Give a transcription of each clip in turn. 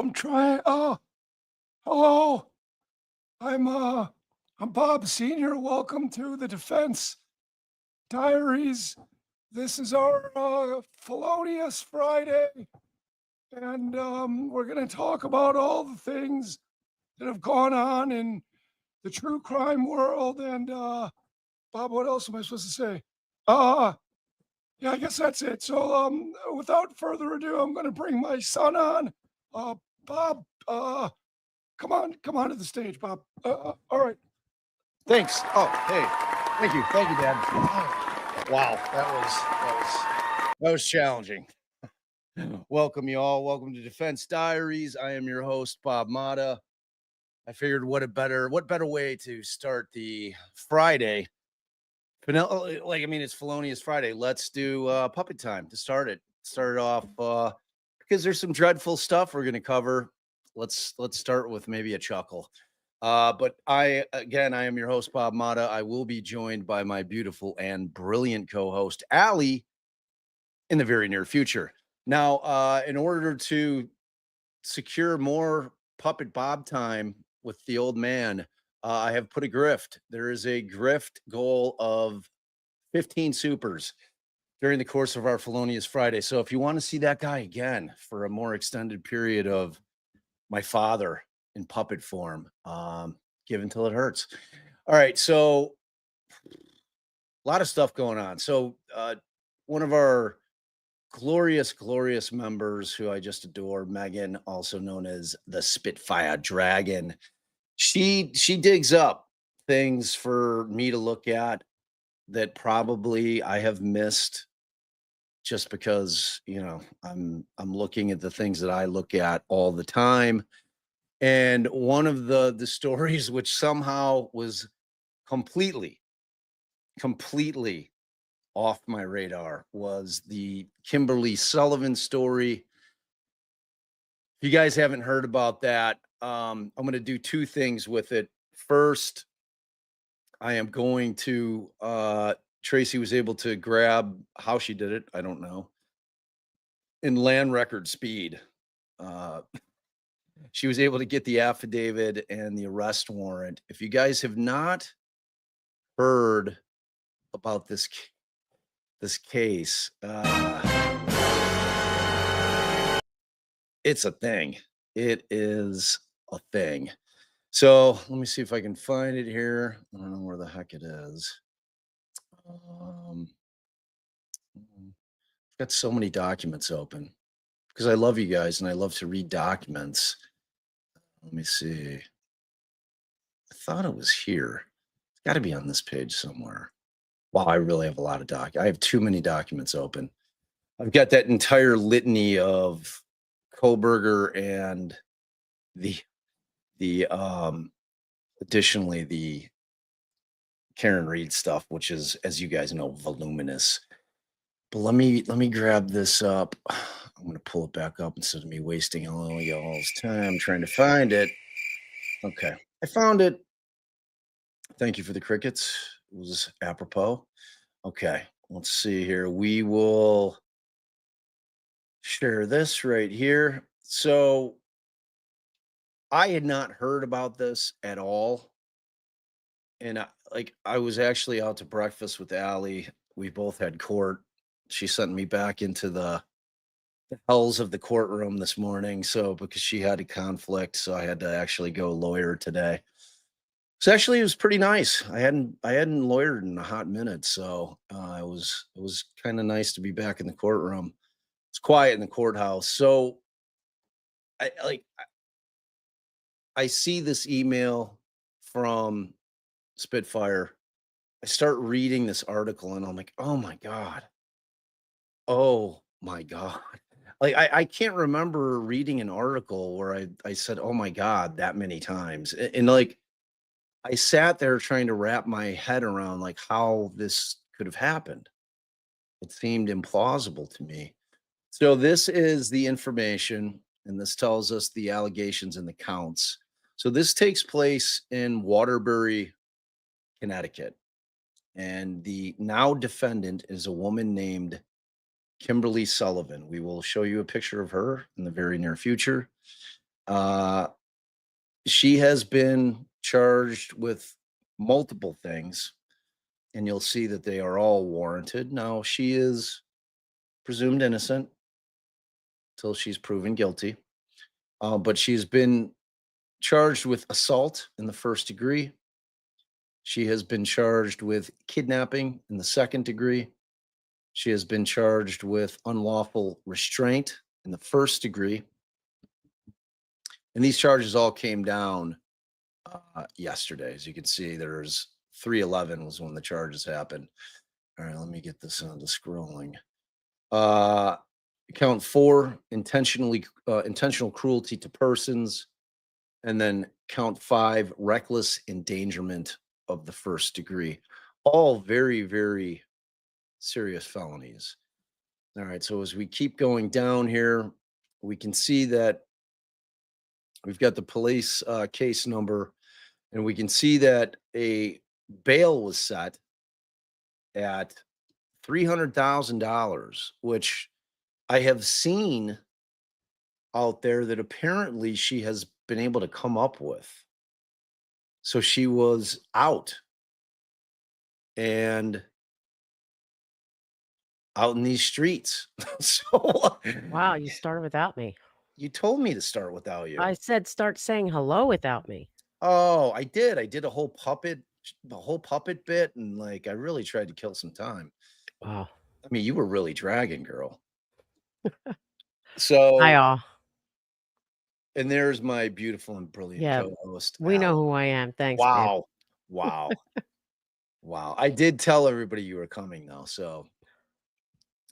I'm trying. Hello. I'm Bob Senior. Welcome to the Defense Diaries. This is our Felonious Friday, and we're going to talk about all the things that have gone on in the true crime world. And Bob, what else am I supposed to say? Yeah, I guess that's it. So without further ado, I'm going to bring my son on. Bob, come on to the stage, Bob. All right. Thanks. Oh, hey, thank you, Dad. Wow, that was challenging. Welcome, y'all. Welcome to Defense Diaries. I am your host, Bob Mata. I figured what better way to start the Friday. It's Felonious Friday. Let's do puppet time to start it. Start it off because there's some dreadful stuff we're going to cover. Let's start with maybe a chuckle. But I am your host, Bob Mata. I will be joined by my beautiful and brilliant co-host, Allie, in the very near future. Now, in order to secure more puppet Bob time with the old man, I have put a grift. There is a grift goal of 15 supers during the course of our Felonious Friday. So if you want to see that guy again for a more extended period of my father in puppet form, give until it hurts. All right. So a lot of stuff going on. So one of our glorious members who I just adore, Megan, also known as the Spitfire Dragon, she digs up things for me to look at that probably I have missed just because, I'm looking at the things that I look at all the time. And one of the stories which somehow was completely off my radar was the Kimberly Sullivan story. If you guys haven't heard about that, I'm going to do two things with it. First, I am going to Tracy was able to grab how she did it, I don't know, in land record speed. She was able to get the affidavit and the arrest warrant. If you guys have not heard about this case, it's a thing. It is a thing. So let me see if I can find it here. I don't know where the heck it is. I've got so many documents open because I love you guys and I love to read documents. Let me see. I thought it was here. It's got to be on this page somewhere. Wow, I really have a lot of I have too many documents open. I've got that entire litany of Koberger and additionally the Karen Reed stuff, which is, as you guys know, voluminous. But let me grab this up. I'm going to pull it back up instead of me wasting all y'all's time trying to find it. Okay, I found it. Thank you for the crickets. It was apropos. Okay, let's see here. We will share this right here. So I had not heard about this at all. And I was actually out to breakfast with Allie. We both had court. She sent me back into the hells of the courtroom this morning. So because she had a conflict, so I had to actually go lawyer today. So actually, it was pretty nice. I hadn't lawyered in a hot minute, so it was kind of nice to be back in the courtroom. It's quiet in the courthouse. So I see this email from Spitfire. I start reading this article and I'm like, oh my God. Oh my God. Like I can't remember reading an article where I said, oh my God, that many times. And like I sat there trying to wrap my head around like how this could have happened. It seemed implausible to me. So this is the information, and this tells us the allegations and the counts. So this takes place in Waterbury, Connecticut. And the now defendant is a woman named Kimberly Sullivan. We will show you a picture of her in the very near future. Uh, she has been charged with multiple things, and you'll see that they are all warranted. Now, she is presumed innocent till she's proven guilty, but she's been charged with assault in the first degree. She has been charged with kidnapping in the second degree. She has been charged with unlawful restraint in the first degree. And these charges all came down yesterday. As you can see, there's 311 was when the charges happened. All right, let me get this on the scrolling. Count 4, intentional cruelty to persons, and then count 5, reckless endangerment of the first degree. All very, very serious felonies. All right, so as we keep going down here, we can see that we've got the police case number, and we can see that a bail was set at $300,000, which I have seen out there that apparently she has been able to come up with. So she was out and out in these streets. So Wow, you started without me. you told me to start without you. I said start saying hello without me. Oh, I did. I did the whole puppet bit, and like I really tried to kill some time. Wow. I mean, you were really dragging, girl. Hi, So, all. and there's my beautiful and brilliant Yeah, co-host, we know Al. who I am. Thanks, babe. Wow. Wow. Wow. I did tell everybody you were coming though. So,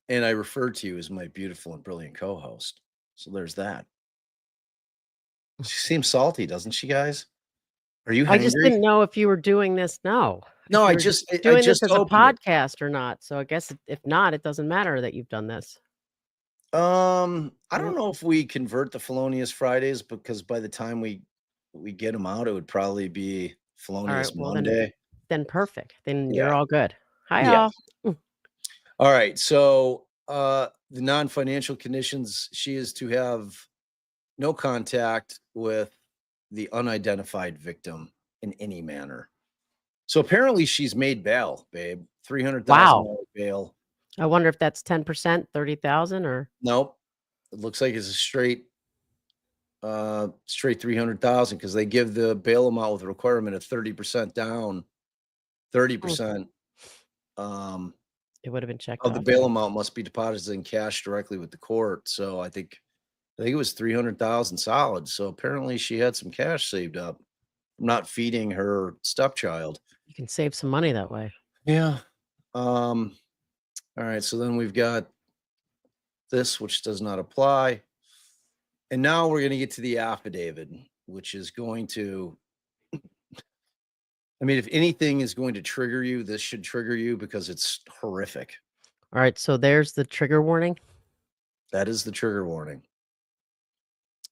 and I referred to you as my beautiful and brilliant co-host. So there's that. She seems salty, doesn't she, guys? Are you I just hangry? didn't know if you were doing this. No, No, if I you were just I doing this just as a opened it. podcast or not. So I guess if not, it doesn't matter that you've done this. I Mm, don't know if we convert the Felonious Fridays because by the time we get them out, it would probably be All right. Felonious Well, Monday. then perfect. Then Yeah. you're all good. Hi, Yeah. all. Mm. All right. So the non-financial conditions, she is to have no contact with the unidentified victim in any manner. So apparently she's made bail, babe. $300,000 Wow. bail. I wonder if that's 10%, 30,000, or Nope. It looks like it's a straight 300,000 because they give the bail amount with a requirement of 30% down, 30% um it would have been checked of the off. bail amount must be deposited in cash directly with the court. So I think it was 300,000 solid. So apparently she had some cash saved up. Not feeding her stepchild. You can save some money that way. Yeah. All right. So then we've got this, which does not apply. And now we're going to get to the affidavit, which is going to, I mean, if anything is going to trigger you, this should trigger you because it's horrific. All right. So there's the trigger warning. That is the trigger warning.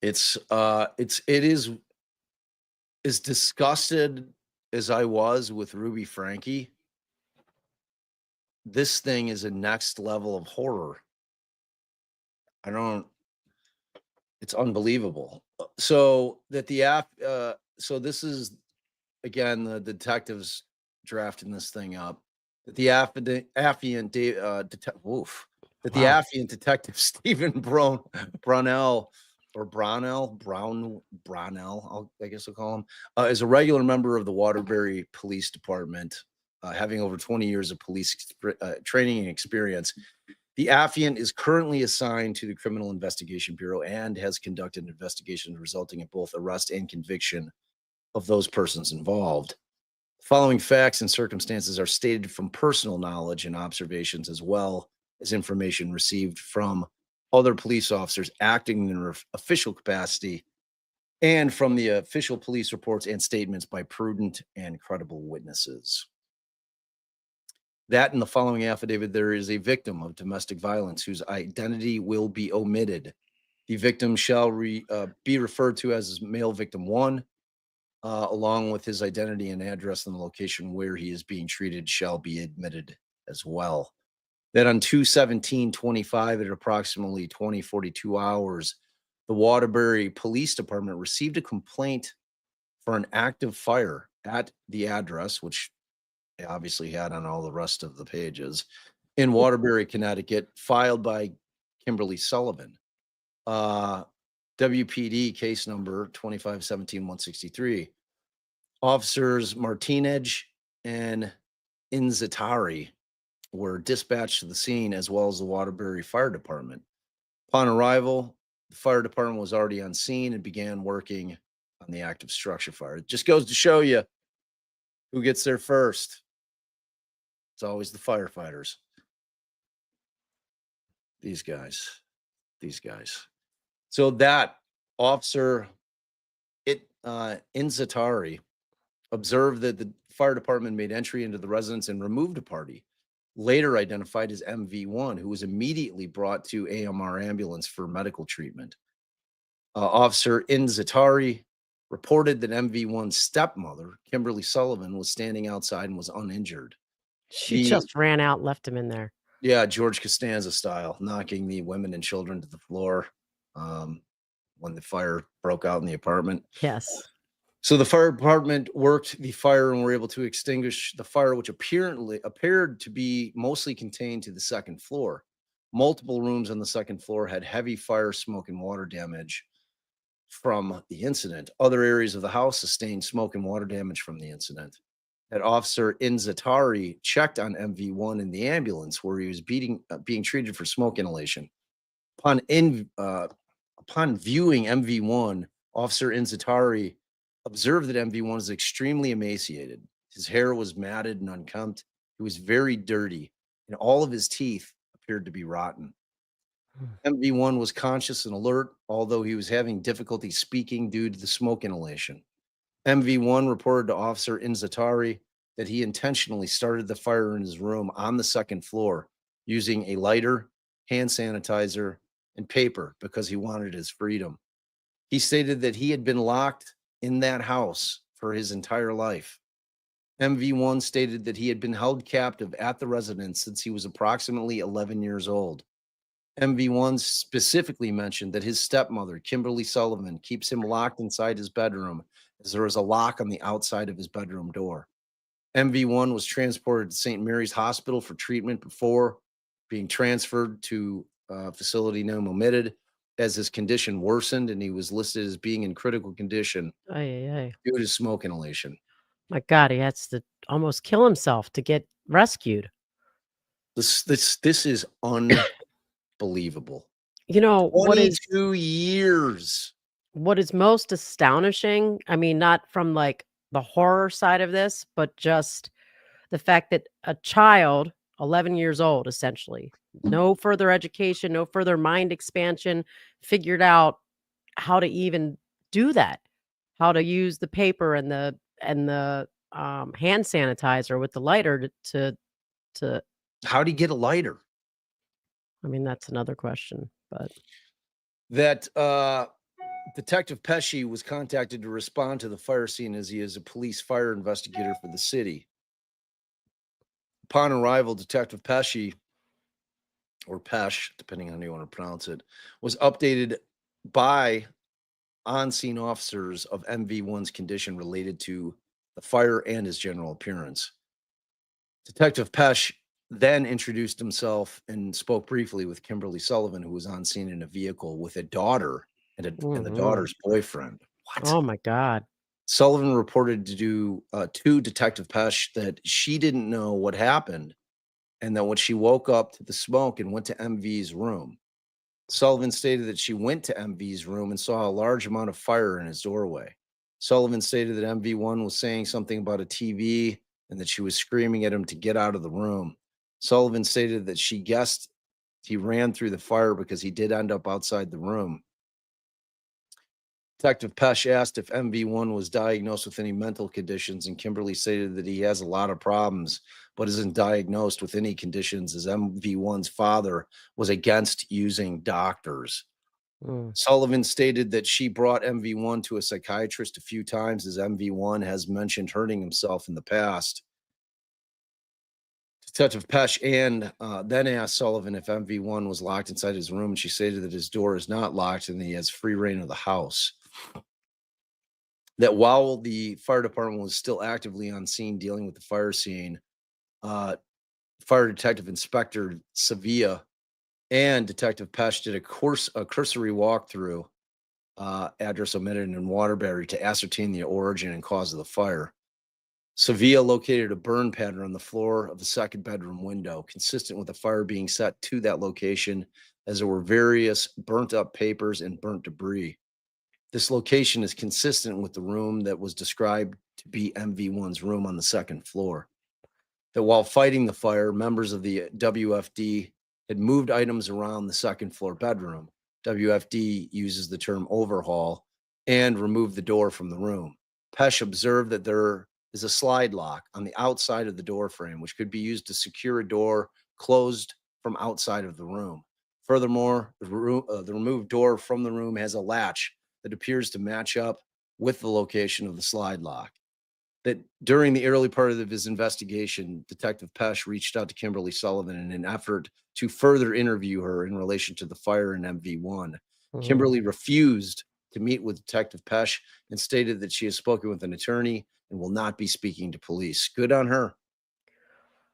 It is as disgusted as I was with Ruby Frankie, this thing is a next level of horror. It's unbelievable. So this is again the detectives drafting this thing up. That the affiant detective Stephen Brownell, I guess I'll call him, is a regular member of the Waterbury Police Department, having over 20 years of police training and experience. The affiant is currently assigned to the Criminal Investigation Bureau and has conducted an investigation resulting in both arrest and conviction of those persons involved. The following facts and circumstances are stated from personal knowledge and observations, as well as information received from other police officers acting in their official capacity and from the official police reports and statements by prudent and credible witnesses. That in the following affidavit, there is a victim of domestic violence whose identity will be omitted. The victim shall be referred to as male victim 1, along with his identity and address, and the location where he is being treated shall be admitted as well. That on 2/17/25 at approximately 20:42 hours, the Waterbury Police Department received a complaint for an active fire at the address, which they obviously had on all the rest of the pages, in Waterbury, Connecticut, filed by Kimberly Sullivan. WPD case number 2517-163. Officers Martinez and Inzatari were dispatched to the scene, as well as the Waterbury Fire Department. Upon arrival, the fire department was already on scene and began working on the active structure fire. It just goes to show you who gets there first. It's always the firefighters. These guys. So that officer, Inzatari, observed that the fire department made entry into the residence and removed a party, later identified as MV1, who was immediately brought to AMR ambulance for medical treatment. Officer Inzatari reported that MV1's stepmother, Kimberly Sullivan, was standing outside and was uninjured. She just ran out, left him in there. Yeah, George Costanza style, knocking the women and children to the floor when the fire broke out in the apartment. Yes. So the fire department worked the fire and were able to extinguish the fire, which appeared to be mostly contained to the second floor. Multiple rooms on the second floor had heavy fire, smoke, and water damage from the incident. Other areas of the house sustained smoke and water damage from the incident. That officer Inzatari checked on MV1 in the ambulance where he was being treated for smoke inhalation. Upon viewing MV1, Officer Inzatari observed that MV1 is extremely emaciated. His hair was matted and unkempt. He was very dirty, and all of his teeth appeared to be rotten. MV1 was conscious and alert, although he was having difficulty speaking due to the smoke inhalation. MV1 reported to Officer Inzatari that he intentionally started the fire in his room on the second floor using a lighter, hand sanitizer, and paper because he wanted his freedom. He stated that he had been locked in that house for his entire life. MV1 stated that he had been held captive at the residence since he was approximately 11 years old. MV1 specifically mentioned that his stepmother, Kimberly Sullivan, keeps him locked inside his bedroom as there is a lock on the outside of his bedroom door. MV1 was transported to St. Mary's Hospital for treatment before being transferred to a facility name omitted as his condition worsened, and he was listed as being in critical condition due to smoke inhalation. My God, he has to almost kill himself to get rescued. This is unbelievable. You know, 22 years. What is most astonishing, I mean, not from like the horror side of this, but just the fact that a child, 11 years old, essentially, no further education, no further mind expansion, figured out how to even do that, how to use the paper and the hand sanitizer with the lighter to. How do you get a lighter? I mean, that's another question, but That Detective Pesci was contacted to respond to the fire scene as he is a police fire investigator for the city. Upon arrival, Detective Pesci, or Pesh, depending on how you want to pronounce it, was updated by on-scene officers of MV1's condition related to the fire and his general appearance. Detective Pesh then introduced himself and spoke briefly with Kimberly Sullivan, who was on scene in a vehicle with a daughter and the Mhm. daughter's boyfriend. What? Oh my God. Sullivan reported to Detective Pesh that she didn't know what happened, and that when she woke up to the smoke and went to MV's room, Sullivan stated that she went to MV's room and saw a large amount of fire in his doorway. Sullivan stated that MV1 was saying something about a TV and that she was screaming at him to get out of the room. Sullivan stated that she guessed he ran through the fire because he did end up outside the room. Detective Pesh asked if MV1 was diagnosed with any mental conditions, and Kimberly stated that he has a lot of problems, but isn't diagnosed with any conditions, as MV1's father was against using doctors. Mm. Sullivan stated that she brought MV1 to a psychiatrist a few times, as MV1 has mentioned hurting himself in the past. Detective Pesh and then asked Sullivan if MV1 was locked inside his room, and she stated that his door is not locked and he has free reign of the house. That while the fire department was still actively on scene dealing with the fire scene, Fire Detective Inspector Sevilla and Detective Pesh did a cursory walkthrough, address omitted in Waterbury, to ascertain the origin and cause of the fire. Sevilla located a burn pattern on the floor of the second bedroom window, consistent with the fire being set to that location, as there were various burnt up papers and burnt debris. This location is consistent with the room that was described to be MV1's room on the second floor. That while fighting the fire, members of the WFD had moved items around the second floor bedroom. WFD uses the term overhaul, and removed the door from the room. Pesh observed that there is a slide lock on the outside of the door frame, which could be used to secure a door closed from outside of the room. Furthermore, the removed door from the room has a latch that appears to match up with the location of the slide lock. That during the early part of his investigation, Detective Pesh reached out to Kimberly Sullivan in an effort to further interview her in relation to the fire in MV1. Mhm. Kimberly refused to meet with Detective Pesh and stated that she has spoken with an attorney and will not be speaking to police. Good on her.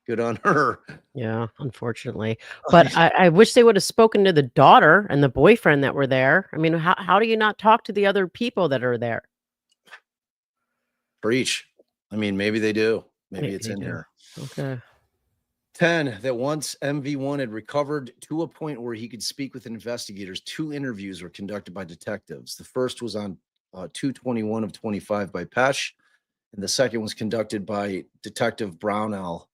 Good on her. Yeah, unfortunately. But I wish they would have spoken to the daughter and the boyfriend that were there. I mean, how do you not talk to the other people that are there? Preach. I mean, maybe they do. Maybe Maybe it's they in do. here. Okay. 10, that once MV1 had recovered to a point where he could speak with investigators, 2 interviews were conducted by detectives. The first was on 2/21 of 25 by Pesh, and the second was conducted by Detective Brownell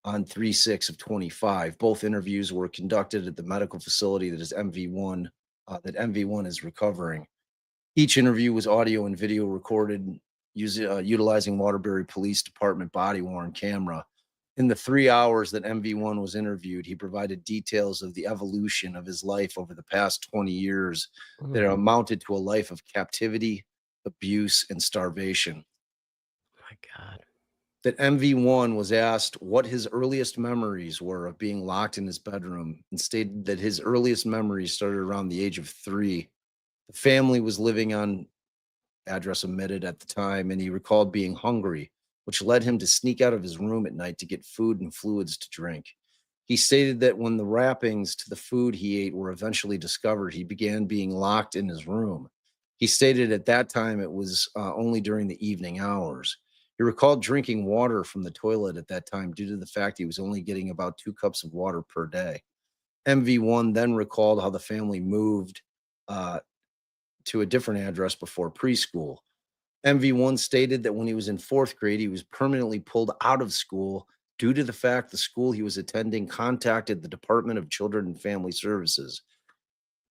on 3/6 of 25. Both interviews were conducted at the medical facility that MV1 is recovering. Each interview was audio and video recorded utilizing Waterbury Police Department body-worn camera. In the 3 hours that MV1 was interviewed, he provided details of the evolution of his life over the past 20 years that Mhm. amounted to a life of captivity, abuse, and starvation. My God. That MV1 was asked what his earliest memories were of being locked in his bedroom, and stated that his earliest memories started around the age of 3. The family was living on address omitted at the time, and he recalled being hungry, which led him to sneak out of his room at night to get food and fluids to drink. He stated that when the wrappings to the food he ate were eventually discovered, he began being locked in his room. He stated at that time it was only during the evening hours. He recalled drinking water from the toilet at that time due to the fact he was only getting about 2 cups of water per day. MV1 then recalled how the family moved uh, to a different address before preschool. MV1 stated that when he was in 4th grade, he was permanently pulled out of school due to the fact the school he was attending contacted the Department of Children and Family Services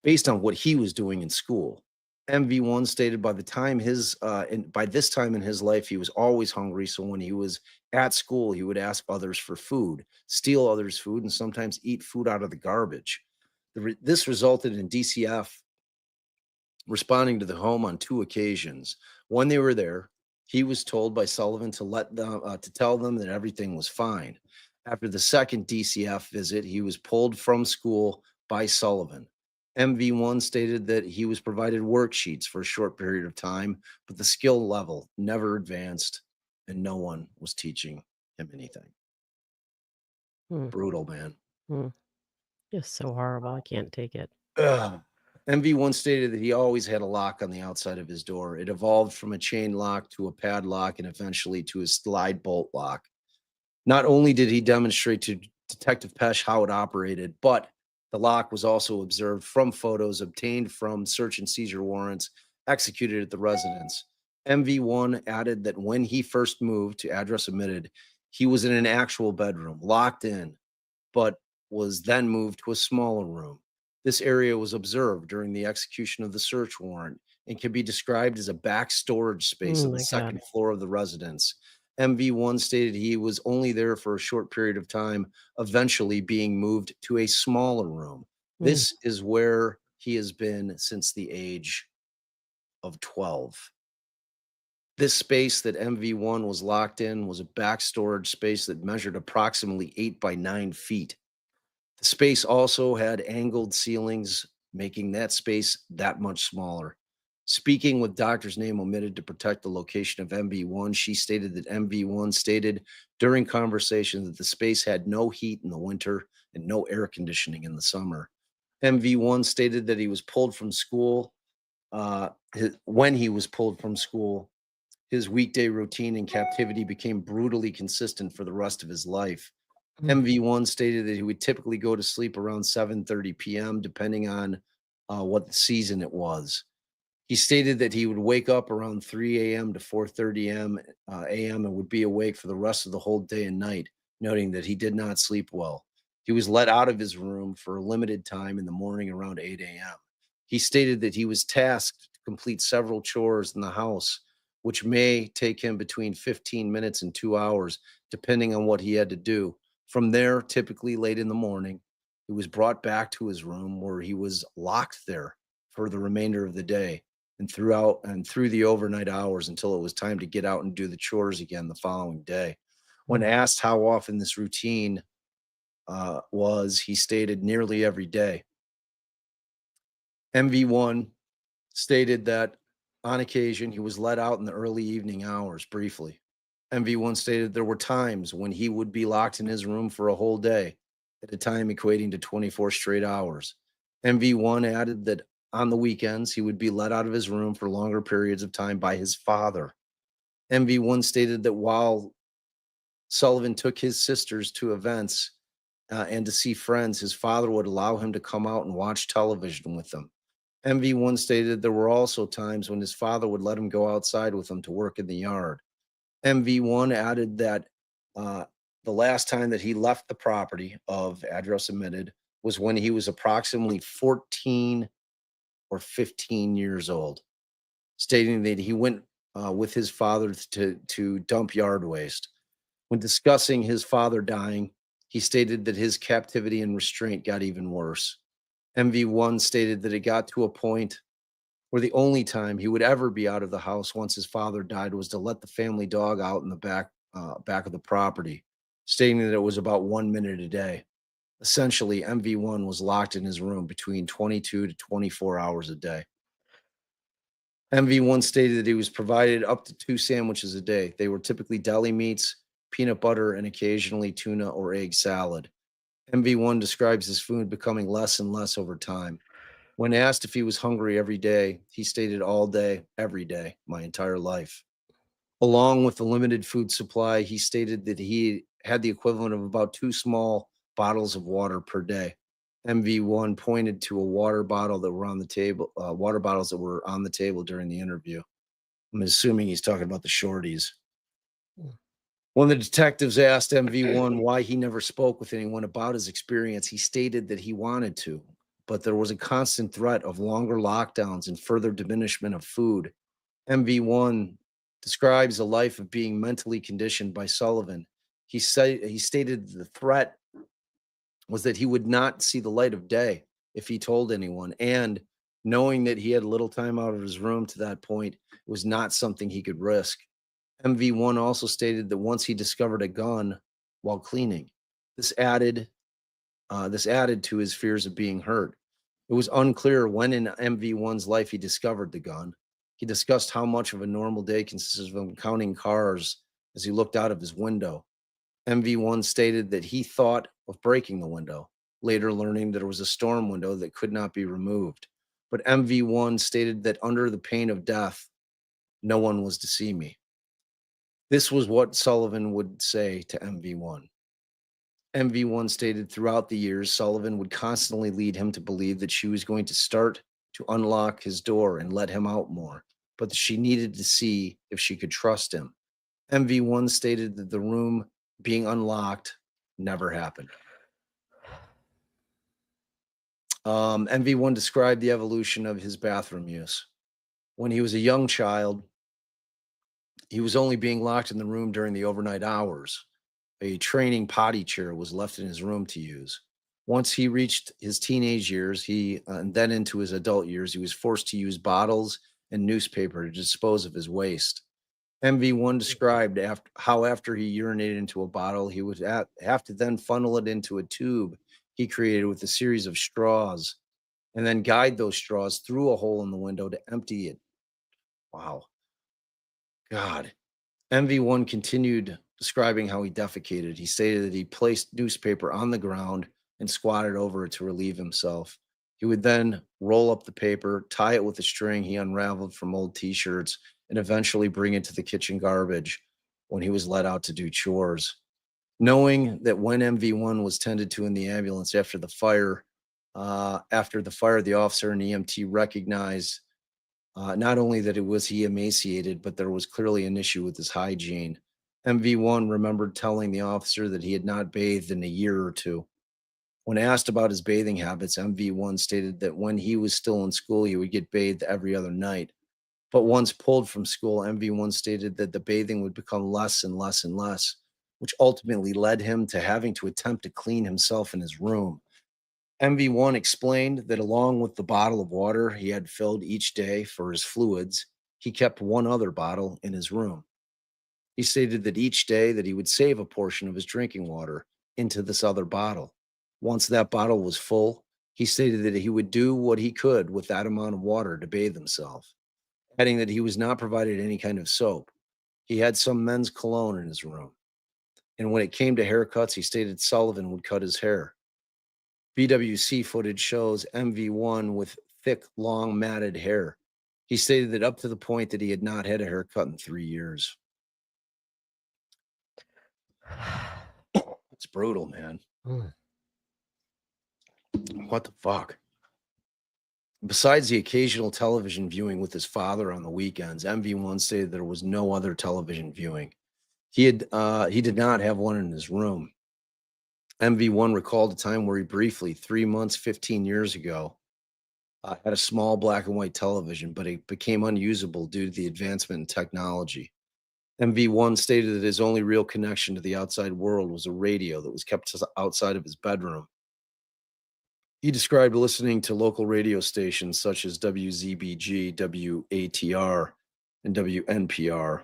based on what he was doing in school. MV1 stated by this time in his life, he was always hungry. So when he was at school, he would ask others for food, steal others' food, and sometimes eat food out of the garbage. This resulted in DCF responding to the home on 2 occasions. When they were there, he was told by Sullivan to tell them that everything was fine. After the second DCF visit, he was pulled from school by Sullivan. MV1 stated that he was provided worksheets for a short period of time, but the skill level never advanced and no one was teaching him anything. Hmm. Brutal, man. Just so horrible. I can't take it. MV1 stated that he always had a lock on the outside of his door. It evolved from a chain lock to a padlock and eventually to a slide bolt lock. Not only did he demonstrate to Detective Pesh how it operated, but the lock was also observed from photos obtained from search and seizure warrants executed at the residence. MV1 added that when he first moved to address omitted, he was in an actual bedroom, locked in, but was then moved to a smaller room. This area was observed during the execution of the search warrant and can be described as a back storage space on the second floor of the residence. MV1 stated he was only there for a short period of time, eventually being moved to a smaller room. This is where he has been since the age of 12. This space that MV1 was locked in was a back storage space that measured approximately 8 by 9 feet. The space also had angled ceilings, making that space that much smaller. Speaking with doctor's name omitted to protect the location of MV1, she stated that MV1 stated during conversation that the space had no heat in the winter and no air conditioning in the summer. MV1 stated that he was pulled from school. When he was pulled from school, his weekday routine in captivity became brutally consistent for the rest of his life. MV1 stated that he would typically go to sleep around 7:30 p.m., depending on what season it was. He stated that he would wake up around 3 a.m. to 4:30 a.m. and would be awake for the rest of the whole day and night, noting that he did not sleep well. He was let out of his room for a limited time in the morning around 8 a.m. He stated that he was tasked to complete several chores in the house, which may take him between 15 minutes and 2 hours, depending on what he had to do. From there, typically late in the morning, he was brought back to his room where he was locked there for the remainder of the day and through the overnight hours until it was time to get out and do the chores again the following day. When asked how often this routine was, he stated nearly every day. MV1 stated that on occasion he was let out in the early evening hours briefly. MV1 stated there were times when he would be locked in his room for a whole day, at a time equating to 24 straight hours. MV1 added that on the weekends, he would be let out of his room for longer periods of time by his father. MV1 stated that while Sullivan took his sisters to events and to see friends, his father would allow him to come out and watch television with them. MV1 stated there were also times when his father would let him go outside with him to work in the yard. MV1 added that the last time that he left the property of address omitted was when he was approximately 14 or 15 years old, stating that he went with his father to dump yard waste. When discussing his father dying, he stated that his captivity and restraint got even worse. MV1 stated that it got to a point where the only time he would ever be out of the house once his father died was to let the family dog out in the back of the property, stating that it was about 1 minute a day. Essentially, MV1 was locked in his room between 22 to 24 hours a day. MV1 stated that he was provided up to 2 sandwiches a day. They were typically deli meats, peanut butter, and occasionally tuna or egg salad. MV1 describes his food becoming less and less over time. When asked if he was hungry every day, he stated all day, every day, my entire life. Along with the limited food supply, he stated that he had the equivalent of about 2 small bottles of water per day. MV1 pointed to a water bottle that were on the table, water bottles that were on the table during the interview. I'm assuming he's talking about the shorties. When the detectives asked MV1 why he never spoke with anyone about his experience, he stated that he wanted to, but there was a constant threat of longer lockdowns and further diminishment of food. MV1 describes a life of being mentally conditioned by Sullivan. He stated the threat was that he would not see the light of day if he told anyone, and Knowing that he had little time out of his room to that point was not something he could risk. MV1 also stated that once he discovered a gun while cleaning, this added to his fears of being hurt. It was unclear when in MV1's life he discovered the gun. He discussed how much of a normal day consisted of him counting cars as he looked out of his window. MV1 stated that he thought of breaking the window, later learning that it was a storm window that could not be removed. But MV1 stated that under the pain of death, no one was to see me. This was what Sullivan would say to MV1. MV1 stated throughout the years, Sullivan would constantly lead him to believe that she was going to start to unlock his door and let him out more, but that she needed to see if she could trust him. MV1 stated that the room being unlocked never happened. MV1 described the evolution of his bathroom use. When he was a young child, he was only being locked in the room during the overnight hours. A training potty chair was left in his room to use. Once he reached his teenage years, and then into his adult years, he was forced to use bottles and newspaper to dispose of his waste. MV1 described how after he urinated into a bottle, he would have to then funnel it into a tube he created with a series of straws and then guide those straws through a hole in the window to empty it. Wow. God. MV1 continued describing how he defecated. He stated that he placed newspaper on the ground and squatted over it to relieve himself. He would then roll up the paper, tie it with a string he unraveled from old t-shirts, and eventually bring it to the kitchen garbage when he was let out to do chores. Knowing that when MV1 was tended to in the ambulance after the fire, the officer and EMT recognized not only that he emaciated, but there was clearly an issue with his hygiene. MV1 remembered telling the officer that he had not bathed in a year or two. When asked about his bathing habits, MV1 stated that when he was still in school, he would get bathed every other night. But once pulled from school, MV1 stated that the bathing would become less and less and less, which ultimately led him to having to attempt to clean himself in his room. MV1 explained that along with the bottle of water he had filled each day for his fluids, he kept one other bottle in his room. He stated that each day that he would save a portion of his drinking water into this other bottle. Once that bottle was full, he stated that he would do what he could with that amount of water to bathe himself, adding that he was not provided any kind of soap. He had some men's cologne in his room. And when it came to haircuts, he stated Sullivan would cut his hair. BWC footage shows MV1 with thick, long, matted hair. He stated that up to the point that he had not had a haircut in 3 years. It's brutal, man. What the fuck? Besides the occasional television viewing with his father on the weekends, MV1 stated there was no other television viewing. He did not have one in his room. MV1 recalled a time where he briefly, 3 months, 15 years ago, had a small black and white television, but it became unusable due to the advancement in technology. MV1 stated that his only real connection to the outside world was a radio that was kept outside of his bedroom. He described listening to local radio stations such as WZBG, WATR, and WNPR.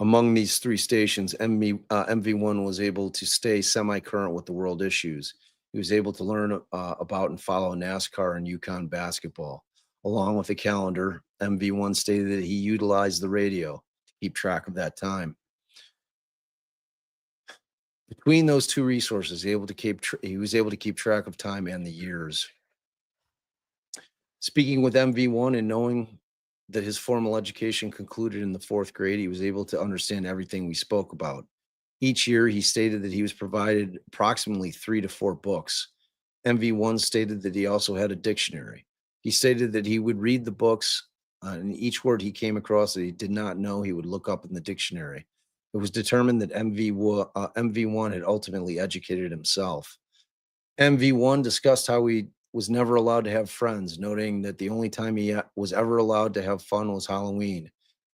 Among these 3 stations, MV1 was able to stay semi-current with the world issues. He was able to learn about and follow NASCAR and Yukon basketball. Along with a calendar, MV1 stated that he utilized the radio to keep track of that time. Between those 2 resources, he was able to keep track of time and the years. Speaking with MV1 and knowing that his formal education concluded in the 4th grade, he was able to understand everything we spoke about. Each year, he stated that he was provided approximately 3 to 4 books. MV1 stated that he also had a dictionary. He stated that he would read the books, and each word he came across that he did not know, he would look up in the dictionary. It was determined that MV1 had ultimately educated himself. MV1 discussed how he was never allowed to have friends, noting that the only time he was ever allowed to have fun was Halloween.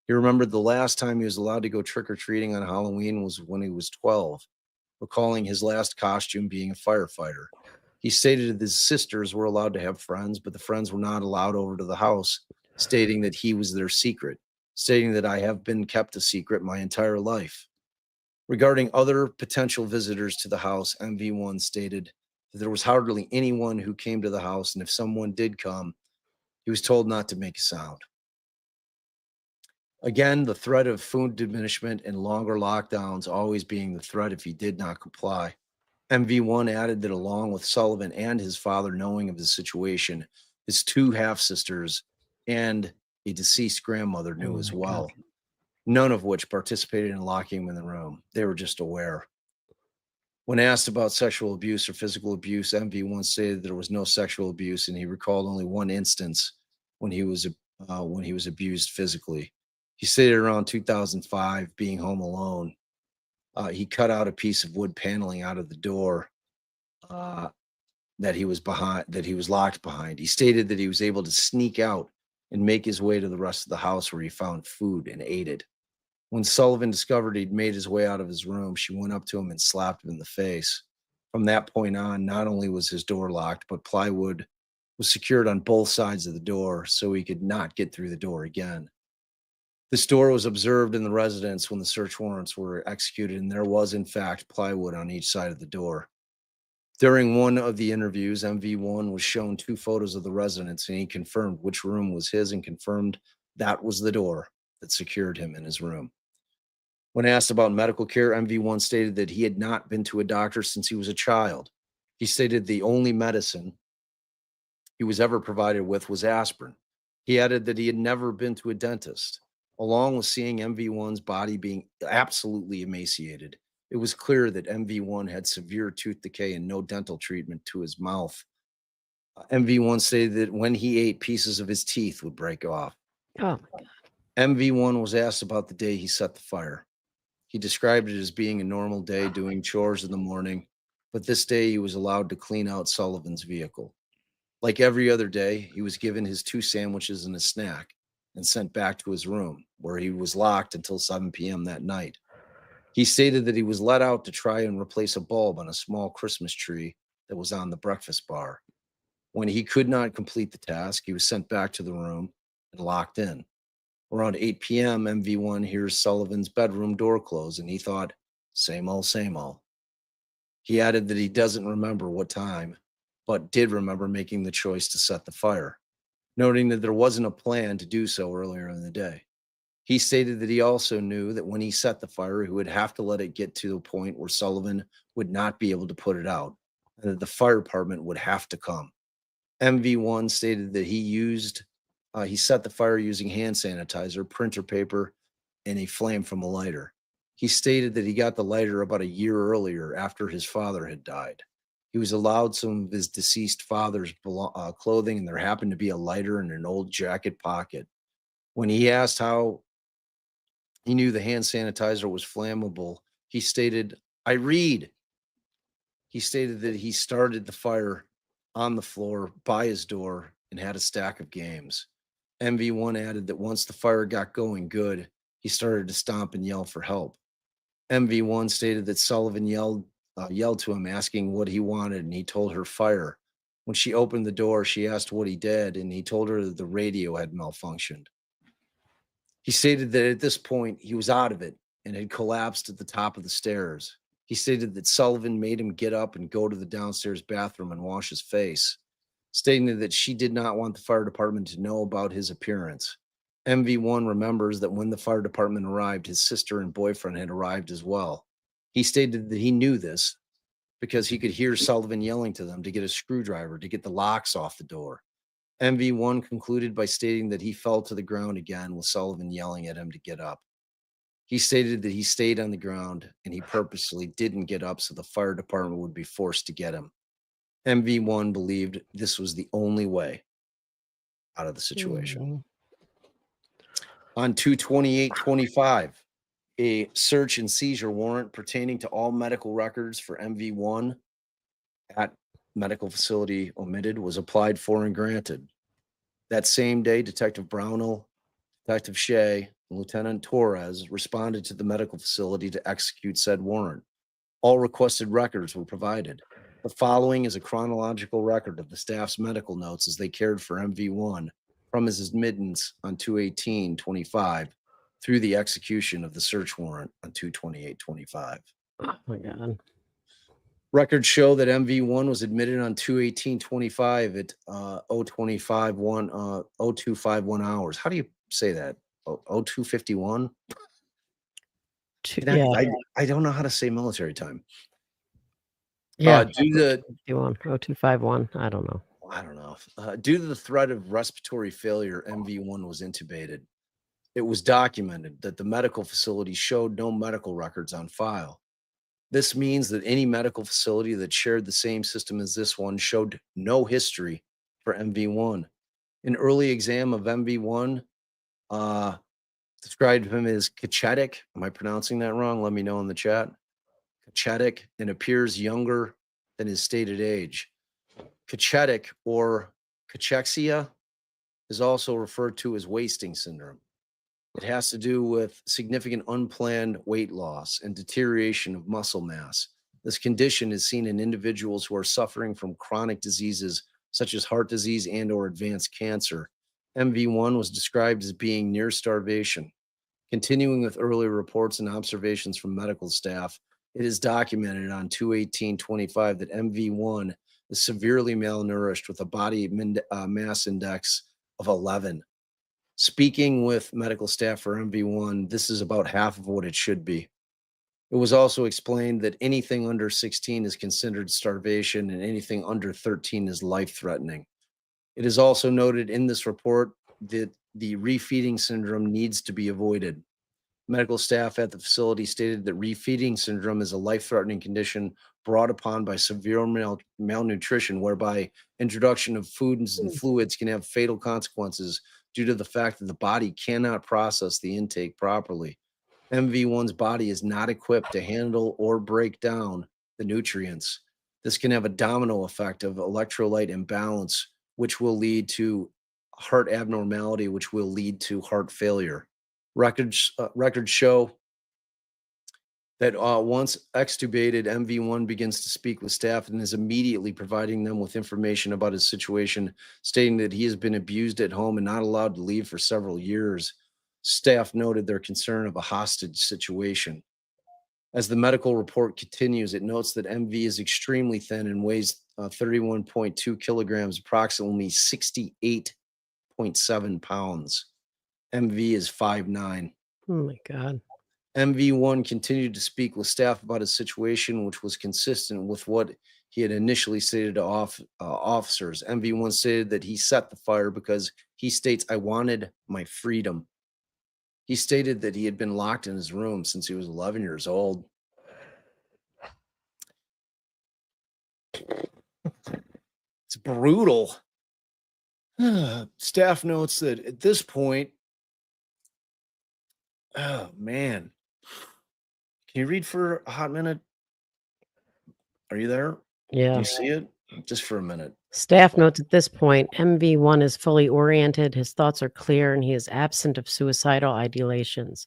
He remembered the last time he was allowed to go trick-or-treating on Halloween was when he was 12, recalling his last costume being a firefighter. He stated that his sisters were allowed to have friends, but the friends were not allowed over to the house, stating that he was their secret, stating that I have been kept a secret my entire life. Regarding other potential visitors to the house, MV1 stated that there was hardly anyone who came to the house, and if someone did come, he was told not to make a sound. Again, the threat of food diminishment and longer lockdowns always being the threat if he did not comply. MV1 added that along with Sullivan and his father knowing of the situation, his two half-sisters and a deceased grandmother knew as well, none of which participated in locking him in the room. They were just aware. When asked about sexual abuse or physical abuse, MV1 stated there was no sexual abuse, and he recalled only one instance when he was abused physically. He stated around 2005, being home alone, he cut out a piece of wood paneling out of the door that he was locked behind. He stated that he was able to sneak out and make his way to the rest of the house, where he found food and ate it. When Sullivan discovered he'd made his way out of his room, she went up to him and slapped him in the face. From that point on, not only was his door locked, but plywood was secured on both sides of the door so he could not get through the door again. This door was observed in the residence when the search warrants were executed, and there was, in fact, plywood on each side of the door. During one of the interviews, MV1 was shown 2 photos of the residence, and he confirmed which room was his and confirmed that was the door that secured him in his room. When asked about medical care, MV1 stated that he had not been to a doctor since he was a child. He stated the only medicine he was ever provided with was aspirin. He added that he had never been to a dentist. Along with seeing MV1's body being absolutely emaciated, it was clear that MV1 had severe tooth decay and no dental treatment to his mouth. MV1 stated that when he ate, pieces of his teeth would break off. Oh my God. MV1 was asked about the day he set the fire. He described it as being a normal day, doing chores in the morning, but this day he was allowed to clean out Sullivan's vehicle. Like every other day, he was given his 2 sandwiches and a snack and sent back to his room, where he was locked until 7 p.m. that night. He stated that he was let out to try and replace a bulb on a small Christmas tree that was on the breakfast bar. When he could not complete the task, he was sent back to the room and locked in. Around 8 p.m., MV1 hears Sullivan's bedroom door close, and he thought, same old, same old. He added that he doesn't remember what time, but did remember making the choice to set the fire, noting that there wasn't a plan to do so earlier in the day. He stated that he also knew that when he set the fire, he would have to let it get to a point where Sullivan would not be able to put it out, and that the fire department would have to come. MV1 stated that he set the fire using hand sanitizer, printer paper, and a flame from a lighter. He stated that he got the lighter about a year earlier after his father had died. He was allowed some of his deceased father's clothing, and there happened to be a lighter in an old jacket pocket. When he asked how he knew the hand sanitizer was flammable, he stated, I read. He stated that he started the fire on the floor by his door and had a stack of games. MV1 added that once the fire got going good, he started to stomp and yell for help. MV1 stated that Sullivan yelled to him, asking what he wanted, and he told her fire. When she opened the door, she asked what he did, and he told her that the radio had malfunctioned. He stated that at this point, he was out of it and had collapsed at the top of the stairs. He stated that Sullivan made him get up and go to the downstairs bathroom and wash his face, stating that she did not want the fire department to know about his appearance. MV1 remembers that when the fire department arrived, his sister and boyfriend had arrived as well. He stated that he knew this because he could hear Sullivan yelling to them to get a screwdriver to get the locks off the door. MV1 concluded by stating that he fell to the ground again with Sullivan yelling at him to get up. He stated that he stayed on the ground and he purposely didn't get up so the fire department would be forced to get him. MV1 believed this was the only way out of the situation. On 2/28/25, a search and seizure warrant pertaining to all medical records for MV1 at medical facility omitted was applied for and granted. That same day, Detective Brownell, Detective Shea, and Lieutenant Torres responded to the medical facility to execute said warrant. All requested records were provided. The following is a chronological record of the staff's medical notes as they cared for MV1 from his admittance on 2/18/25 through the execution of the search warrant on 2/28/25. Oh my God. Records show that MV1 was admitted on 2/18/25 at 0251 hours. How do you say that? 0251? Yeah. I don't know how to say military time. Yeah. Due to 0251. I don't know. Due to the threat of respiratory failure, MV1 was intubated. It was documented that the medical facility showed no medical records on file. This means that any medical facility that shared the same system as this one showed no history for MV1. An early exam of MV1 described him as kachetic. Am I pronouncing that wrong? Let me know in the chat. Kachetic, and appears younger than his stated age. Kachetic or cachexia is also referred to as wasting syndrome. It has to do with significant unplanned weight loss and deterioration of muscle mass. This condition is seen in individuals who are suffering from chronic diseases such as heart disease and or advanced cancer. MV1 was described as being near starvation. Continuing with earlier reports and observations from medical staff, it is documented on 2/18/25 that MV1 is severely malnourished with a body mass index of 11. Speaking with medical staff for MV1, this is about half of what it should be. It was also explained that anything under 16 is considered starvation and anything under 13 is life-threatening. It is also noted in this report that the refeeding syndrome needs to be avoided. Medical staff at the facility stated that refeeding syndrome is a life-threatening condition brought upon by severe malnutrition, whereby introduction of foods and fluids can have fatal consequences due to the fact that the body cannot process the intake properly. MV1's body is not equipped to handle or break down the nutrients. This can have a domino effect of electrolyte imbalance, which will lead to heart abnormality, which will lead to heart failure. Records show that once extubated, MV1 begins to speak with staff and is immediately providing them with information about his situation, stating that he has been abused at home and not allowed to leave for several years. Staff noted their concern of a hostage situation. As the medical report continues, it notes that MV is extremely thin and weighs 31.2 kilograms, approximately 68.7 pounds. MV is 5'9". Oh my God. MV1 continued to speak with staff about his situation, which was consistent with what he had initially stated to officers. MV1 stated that he set the fire because he states, "I wanted my freedom." He stated that he had been locked in his room since he was 11 years old. It's brutal. Staff notes that at this point, oh man, can you read for a hot minute? Are you there? Do Yeah. you see it? Just for a minute. Staff notes at this point, MV1 is fully oriented, his thoughts are clear, and he is absent of suicidal ideations.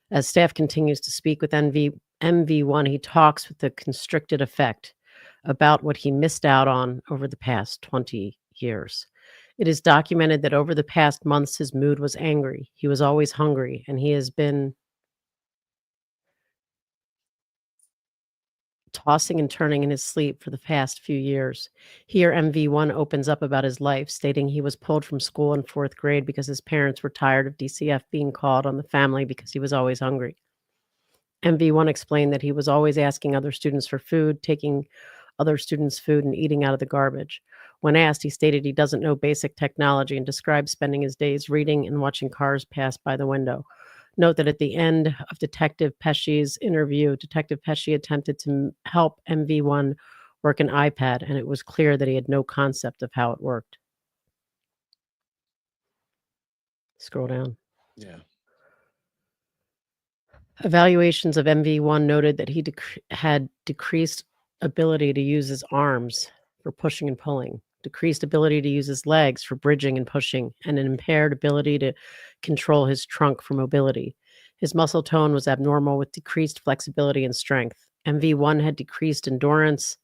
As staff continues to speak with MV1, he talks with a constricted effect about what he missed out on over the past 20 years. It is documented that over the past months, his mood was angry. He was always hungry, and he has been tossing and turning in his sleep for the past few years. Here, MV1 opens up about his life, stating he was pulled from school in 4th grade because his parents were tired of DCF being called on the family because he was always hungry. MV1 explained that he was always asking other students for food, taking other students' food, and eating out of the garbage. When asked, he stated he doesn't know basic technology and described spending his days reading and watching cars pass by the window. Note that at the end of Detective Pesci's interview, Detective Pesci attempted to help MV1 work an iPad, and it was clear that he had no concept of how it worked. Scroll down. Yeah. Evaluations of MV1 noted that he had decreased ability to use his arms for pushing and pulling, decreased ability to use his legs for bridging and pushing, and an impaired ability to control his trunk for mobility. His muscle tone was abnormal with decreased flexibility and strength. MV1 had decreased endurance,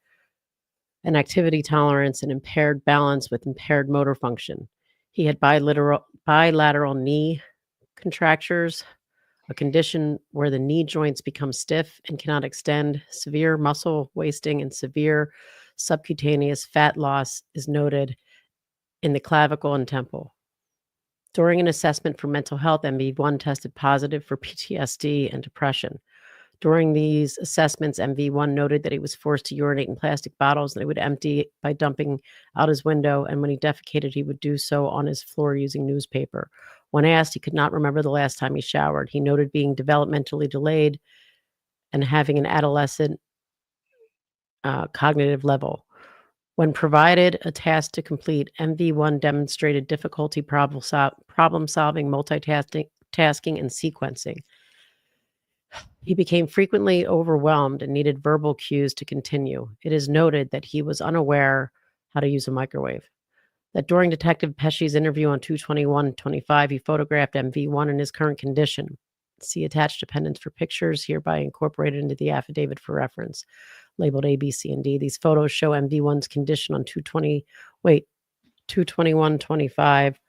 an activity tolerance, and impaired balance with impaired motor function. He had bilateral knee contractures, a condition where the knee joints become stiff and cannot extend. Severe muscle wasting and severe subcutaneous fat loss is noted in the clavicle and temple. During an assessment for mental health, MV1 tested positive for PTSD and depression. During these assessments, MV1 noted that he was forced to urinate in plastic bottles and he would empty by dumping out his window, and when he defecated, he would do so on his floor using newspaper. When asked, he could not remember the last time he showered. He noted being developmentally delayed and having an adolescent cognitive level. When provided a task to complete, MV1 demonstrated difficulty problem solving, multitasking, and sequencing. He became frequently overwhelmed and needed verbal cues to continue. It is noted that he was unaware how to use a microwave. That during Detective Pesci's interview on 2/21/25, he photographed MV1 in his current condition. See attached appendix for pictures, hereby incorporated into the affidavit for reference, labeled A, B, C, and D. These photos show MV1's condition on 2/21/25,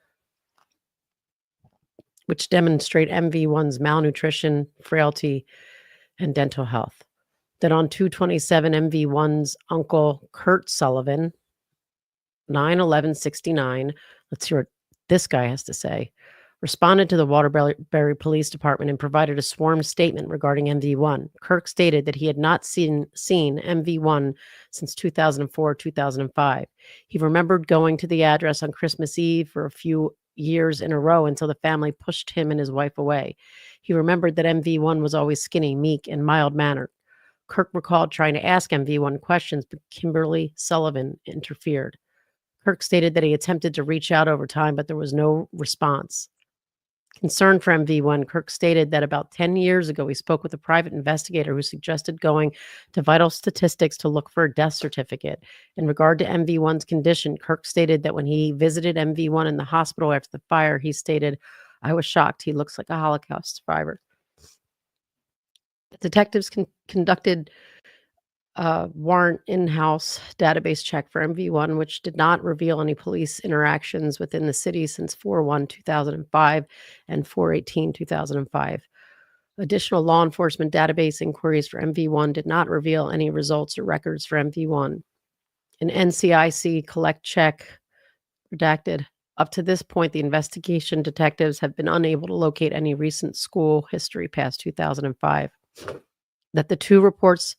which demonstrate MV1's malnutrition, frailty, and dental health. That on 2/27, MV1's uncle, Kurt Sullivan, 9/11/69, let's hear what this guy has to say, responded to the Waterbury Police Department and provided a sworn statement regarding MV1. Kirk stated that he had not seen MV1 since 2004-2005. He remembered going to the address on Christmas Eve for a few years in a row until the family pushed him and his wife away. He remembered that MV1 was always skinny, meek, and mild-mannered. Kirk recalled trying to ask MV1 questions, but Kimberly Sullivan interfered. Kirk stated that he attempted to reach out over time, but there was no response. Concerned for MV1, Kirk stated that about 10 years ago, he spoke with a private investigator who suggested going to vital statistics to look for a death certificate. In regard to MV1's condition, Kirk stated that when he visited MV1 in the hospital after the fire, he stated, "I was shocked. He looks like a Holocaust survivor." The detectives conducted a warrant in-house database check for MV1, which did not reveal any police interactions within the city since 4/1/2005 and 4/18/2005. Additional law enforcement database inquiries for MV1 did not reveal any results or records for MV1. An NCIC collect check redacted. Up to this point, the investigation detectives have been unable to locate any recent school history past 2005. That the two reports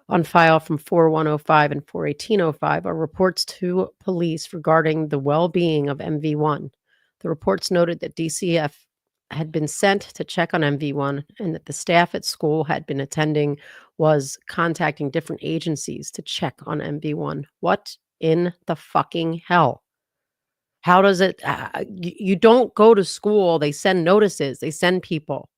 on file from 4/1/05 and 4/18/05 are reports to police regarding the well-being of MV1. The reports noted that DCF had been sent to check on MV1 and that the staff at school had been was contacting different agencies to check on MV1. What in the fucking hell? How does it, you don't go to school, they send notices, they send people.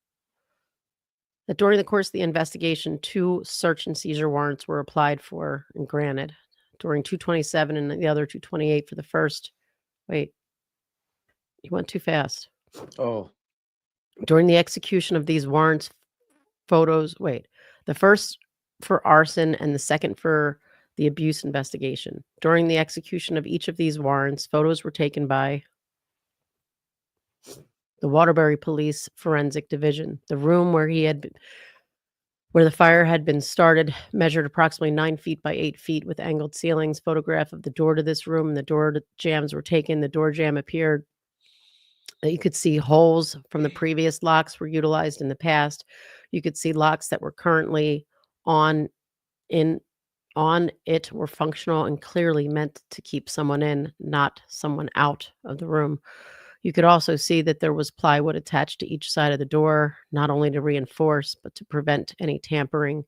That during the course of the investigation, 2 search and seizure warrants were applied for and granted. During 2/27 and the other 2/28 for the first. Wait, you went too fast. Oh, During the execution of these warrants, the first for arson and the second for the abuse investigation. During the execution of each of these warrants, photos were taken by the Waterbury Police Forensic Division. The room where the fire had been started measured approximately 9 feet by 8 feet with angled ceilings. Photograph of the door to this room and the door jambs were taken. The door jamb appeared. You could see holes from the previous locks were utilized in the past. You could see locks that were currently on it were functional and clearly meant to keep someone in, not someone out of the room. You could also see that there was plywood attached to each side of the door, not only to reinforce, but to prevent any tampering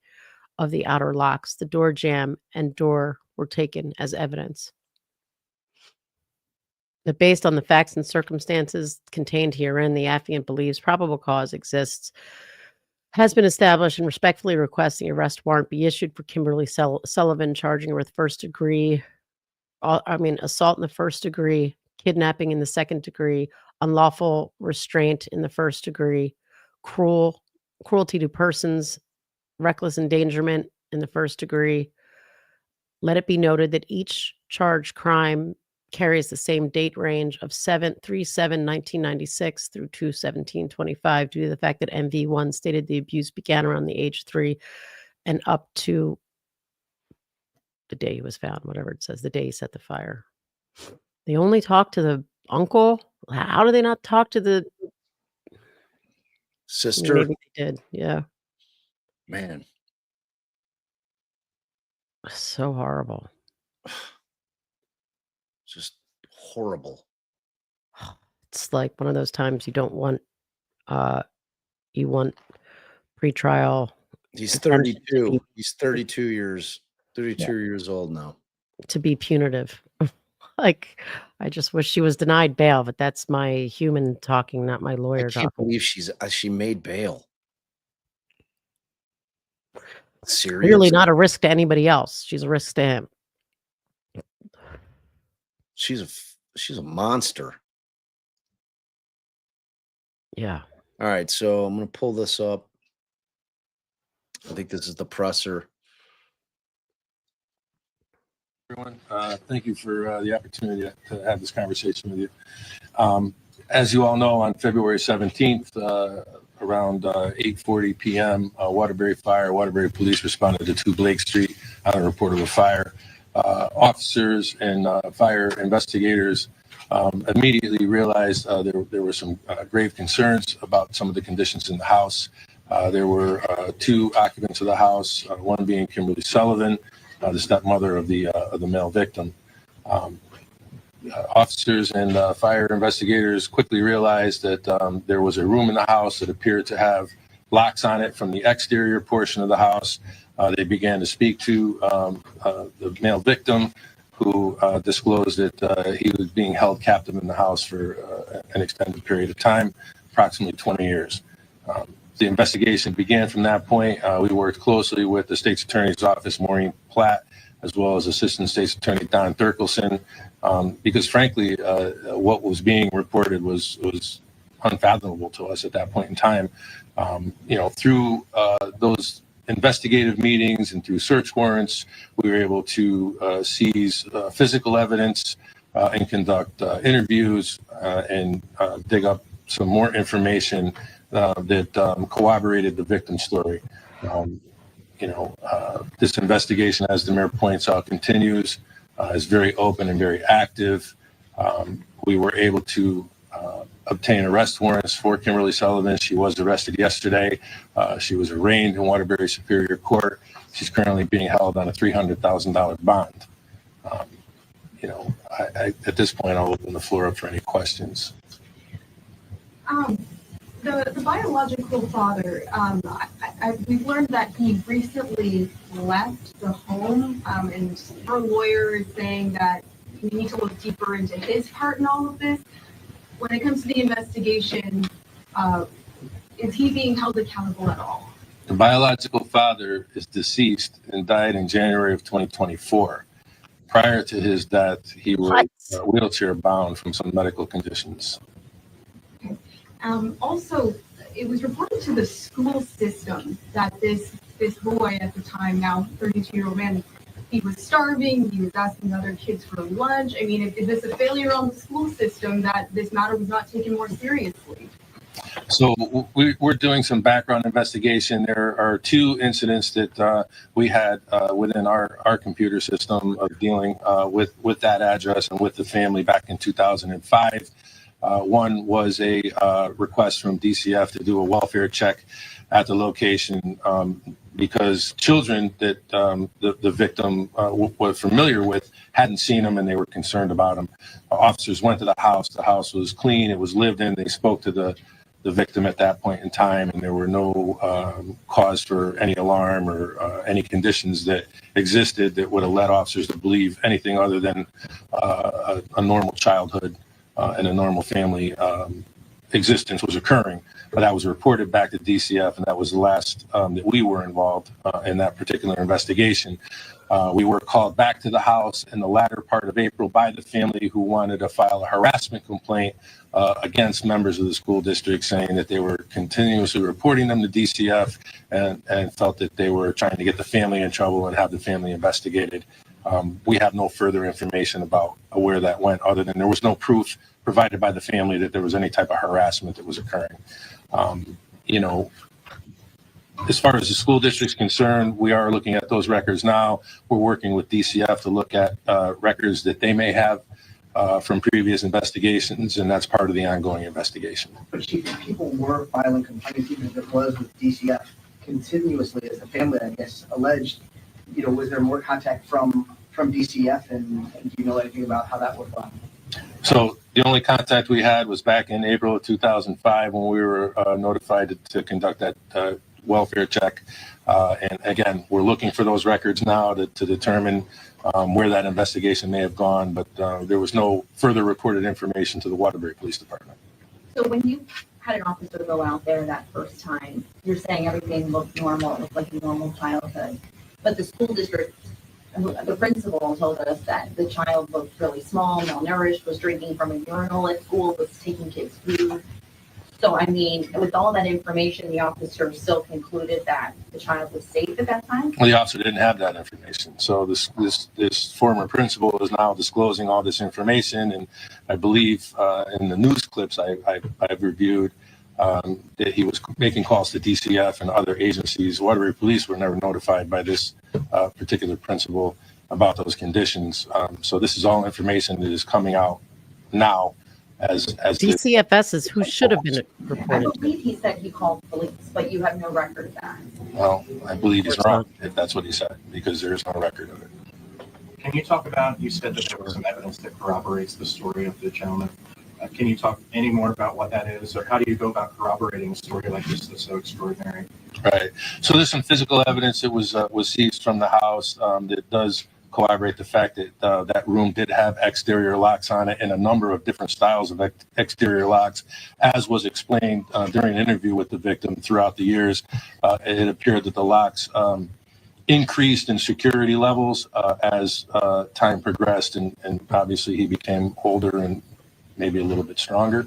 of the outer locks. The door jamb and door were taken as evidence. That based on the facts and circumstances contained herein, the affiant believes probable cause exists, has been established, and respectfully requests the arrest warrant be issued for Kimberly Sullivan, charging her with assault in the first degree, kidnapping in the second degree, unlawful restraint in the first degree, cruelty to persons, reckless endangerment in the first degree, Let it be noted that each charged crime carries the same date range of 7/3/7/1996 through 2/17/25 due to the fact that MV1 stated the abuse began around the age 3 and up to the day he was found, whatever it says, the day he set the fire. They only talked to the uncle? How do they not talk to the Sister, maybe they did, yeah. man, So horrible. just horrible. It's like one of those times you don't want, you want pretrial He's detention 32. He's 32 years old now. to be punitive. Like, I just wish she was denied bail, but that's my human talking, not my I lawyer can't talking. believe she made bail. Clearly Serious? not a risk to anybody else. She's a risk to him. She's a monster. Yeah. All right, so I'm gonna pull this up. I think this is the presser. Everyone, thank you for the opportunity to have this conversation with you. As you all know, on February 17th, around 8:40 p.m., Waterbury Police responded to 2 Blake Street on a report of a fire. Officers and fire investigators immediately realized there were some grave concerns about some of the conditions in the house. There were 2 occupants of the house, one being Kimberly Sullivan, the stepmother of the male victim. Officers and fire investigators quickly realized that there was a room in the house that appeared to have locks on it from the exterior portion of the house. They began to speak to the male victim, who disclosed that he was being held captive in the house for an extended period of time, approximately 20 years. The investigation began from that point. We worked closely with the State's Attorney's Office, Maureen Platt, as well as Assistant State's Attorney Don Thurkelson, because frankly, what was being reported was unfathomable to us at that point in time. Through those investigative meetings and through search warrants, we were able to seize physical evidence and conduct interviews and dig up some more information that corroborated the victim's story. This investigation, as the mayor points out, continues, is very open and very active. We were able to obtain arrest warrants for Kimberly Sullivan. She was arrested yesterday. She was arraigned in Waterbury Superior Court. She's currently being held on a $300,000 bond. At this point, I'll open the floor up for any questions. The biological father, we've learned that he recently left the home, and our lawyer is saying that we need to look deeper into his part in all of this. When it comes to the investigation, is he being held accountable at all? The biological father is deceased and died in January of 2024. Prior to his death, he was wheelchair bound from some medical conditions. Okay. Also, it was reported to the school system that this boy at the time, now 32-year-old man, he was starving, he was asking other kids for lunch. I mean, is this a failure on the school system that this matter was not taken more seriously? So we're doing some background investigation. There are 2 incidents that we had within our computer system of dealing with that address and with the family back in 2005. One was a request from DCF to do a welfare check at the location because children that the victim was familiar with hadn't seen him and they were concerned about him. Officers went to the house. The house was clean. It was lived in. They spoke to the victim at that point in time, and there were no cause for any alarm or any conditions that existed that would have led officers to believe anything other than a normal childhood and a normal family existence was occurring. But that was reported back to DCF, and that was the last that we were involved in that particular investigation. We were called back to the house in the latter part of April by the family who wanted to file a harassment complaint against members of the school district, saying that they were continuously reporting them to DCF and felt that they were trying to get the family in trouble and have the family investigated. We have no further information about where that went, other than there was no proof provided by the family that there was any type of harassment that was occurring. You know, as far as the school district's concerned, we are looking at those records now. We're working with DCF to look at records that they may have from previous investigations, and that's part of the ongoing investigation. But Chief, if people were filing complaints, even if it was with DCF continuously, as the family, I guess, alleged, you know, was there more contact from DCF, and do you know anything about how that was done? So the only contact we had was back in April of 2005 when we were notified to conduct that welfare check. And again, we're looking for those records now to determine where that investigation may have gone, but there was no further reported information to the Waterbury Police Department. So when you had an officer go out there that first time, you're saying everything looked normal, it looked like a normal childhood, but the school district, the principal told us that the child looked really small, malnourished, was drinking from a urinal at school, was taking kids' food. So, I mean, with all that information, the officer still concluded that the child was safe at that time? Well, the officer didn't have that information. So this former principal is now disclosing all this information. And I believe in the news clips I've reviewed that he was making calls to DCF and other agencies. Waterbury Police were never notified by this particular principal about those conditions. So this is all information that is coming out now. As DCFS is who should have been I reported. believe he said he called police, but you have no record of that. Well, I believe he's wrong if that's what he said, because there is no record of it. Can you talk about, you said that there was some evidence that corroborates the story of the gentleman. Can you talk any more about what that is, or how do you go about corroborating a story like this that's so extraordinary? Right. So there's some physical evidence that was seized from the house that does corroborate the fact that that room did have exterior locks on it, and a number of different styles of exterior locks, as was explained during an interview with the victim throughout the years. It appeared that the locks increased in security levels as time progressed, and obviously he became older and maybe a little bit stronger.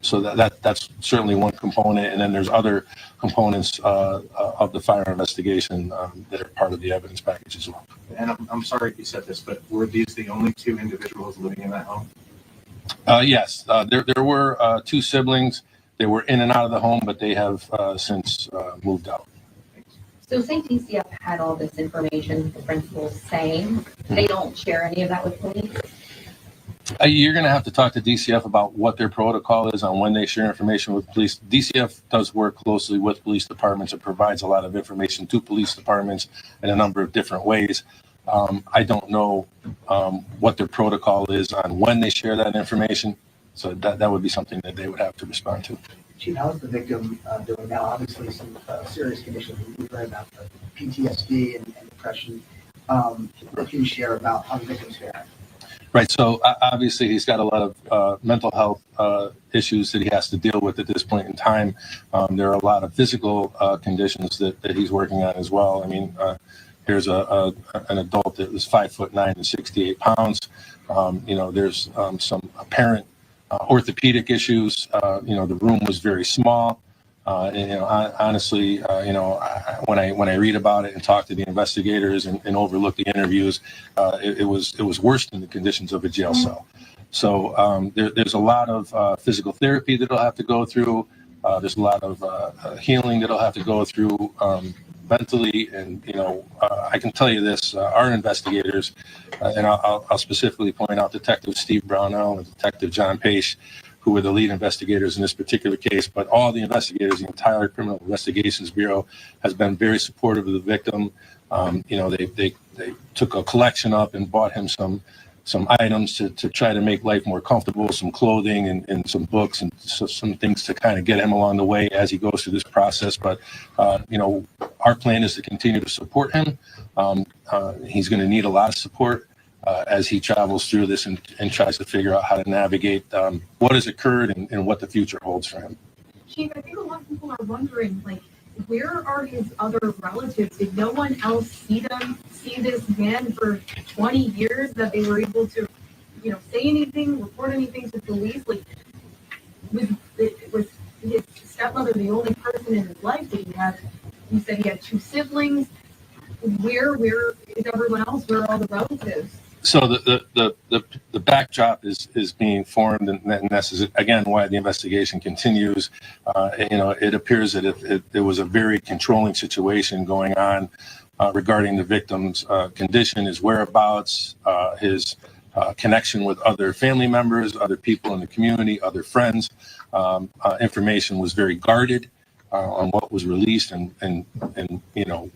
So that's certainly one component, and then there's other components of the fire investigation that are part of the evidence package as well. And I'm sorry if you said this, but were these the only two individuals living in that home? Yes, there were two siblings. They were in and out of the home, but they have since moved out. So say DCF had all this information, the principal's saying, they don't share any of that with police? You're going to have to talk to DCF about what their protocol is on when they share information with police. DCF does work closely with police departments. It provides a lot of information to police departments in a number of different ways. I don't know what their protocol is on when they share that information. So that would be something that they would have to respond to. Chief, how's the victim doing now? Obviously, some serious conditions. We've heard about the PTSD and depression. What can you share about how the victim's faring? Right. So obviously he's got a lot of mental health issues that he has to deal with at this point in time. There are a lot of physical conditions that he's working on as well. I mean, here's an adult that was 5'9" and 68 pounds. There's some apparent orthopedic issues. The room was very small. Honestly, when I read about it and talk to the investigators and overlook the interviews, it was worse than the conditions of a jail cell. So there's a lot of physical therapy that he'll have to go through. There's a lot of healing that he'll have to go through mentally. And, I can tell you this, our investigators, and I'll specifically point out Detective Steve Brownell and Detective John Pace, who were the lead investigators in this particular case, but all the investigators, the entire Criminal Investigations Bureau has been very supportive of the victim. They took a collection up and bought him some items to try to make life more comfortable, some clothing and some books and some things to kind of get him along the way as he goes through this process. But, our plan is to continue to support him. He's going to need a lot of support as he travels through this and tries to figure out how to navigate what has occurred and what the future holds for him. Chief, I think a lot of people are wondering, where are his other relatives? Did no one else see this man for 20 years that they were able to, say anything, report anything to police? Was his stepmother the only person in his life? Did he have? You said he had two siblings. where is everyone else? Where are all the relatives? So the backdrop is being formed, and this is again why the investigation continues. It appears that it was a very controlling situation going on regarding the victim's condition, his whereabouts, his connection with other family members, other people in the community, other friends. Information was very guarded on what was released, and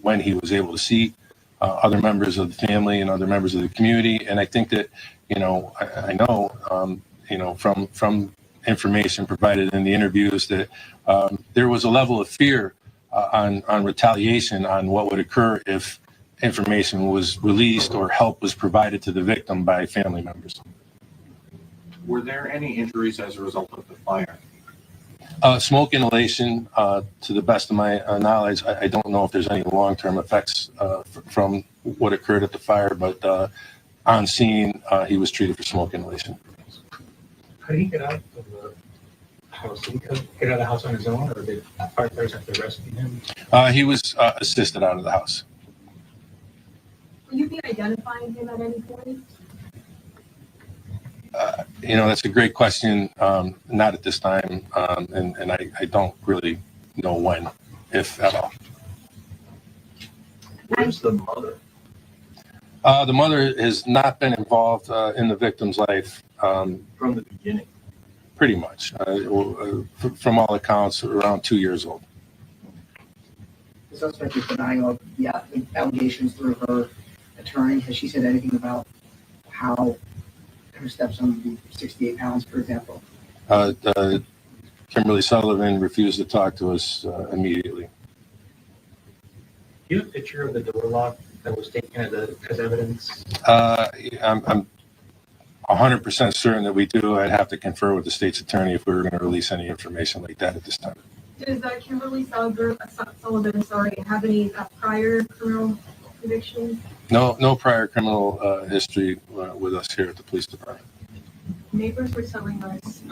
when he was able to see other members of the family and other members of the community. And I think that, I know, from information provided in the interviews that there was a level of fear on retaliation on what would occur if information was released or help was provided to the victim by family members. Were there any injuries as a result of the fire? Smoke inhalation, to the best of my knowledge, I don't know if there's any long-term effects from what occurred at the fire, but on scene, he was treated for smoke inhalation. How did he get out of the house? Did he get out of the house on his own, or did firefighters have to rescue him? He was assisted out of the house. Will you be identifying him at any point? That's a great question. Not at this time, and I don't really know when, if at all. Where's the mother? The mother has not been involved in the victim's life From the beginning? pretty much. From all accounts, around 2 years old. The suspect is denying all the allegations through her attorney. Has she said anything about how her stepson would be 68 pounds, for example? Kimberly Sullivan refused to talk to us immediately. Do you have a picture of the door lock that was taken as evidence? I'm 100% certain that we do. I'd have to confer with the state's attorney if we were going to release any information like that at this time. Does Kimberly Sullivan, have any prior criminal convictions? No prior criminal history with us here at the police department. Neighbors were telling us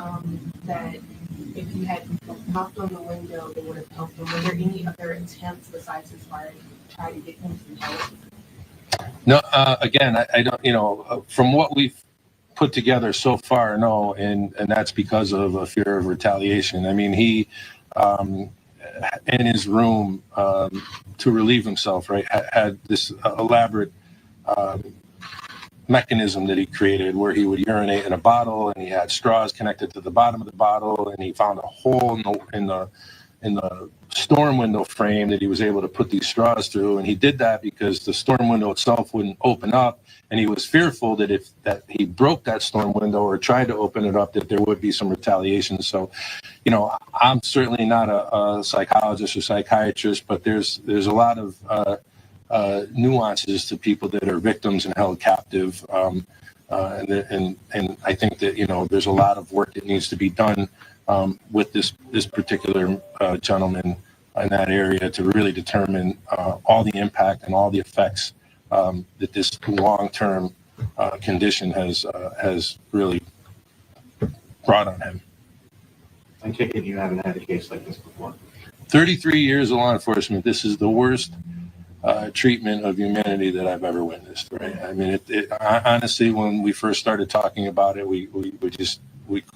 that if you had knocked on the window, they would have helped them. Were there any other attempts besides his fire to try to get him some help? No, again, I don't, from what we've put together so far, no, and that's because of a fear of retaliation. I mean, he, in his room, to relieve himself, right, had this elaborate mechanism that he created where he would urinate in a bottle, and he had straws connected to the bottom of the bottle, and he found a hole in the storm window frame that he was able to put these straws through. And he did that because the storm window itself wouldn't open up, and he was fearful that if he broke that storm window or tried to open it up, that there would be some retaliation. So, I'm certainly not a psychologist or psychiatrist, but there's a lot of nuances to people that are victims and held captive, and I think that there's a lot of work that needs to be done with this particular gentleman in that area to really determine all the impact and all the effects that this long-term condition has really brought on him. I take it you haven't had a case like this before. 33 years of law enforcement. This is the worst treatment of humanity that I've ever witnessed. Right? I mean, honestly, when we first started talking about it, we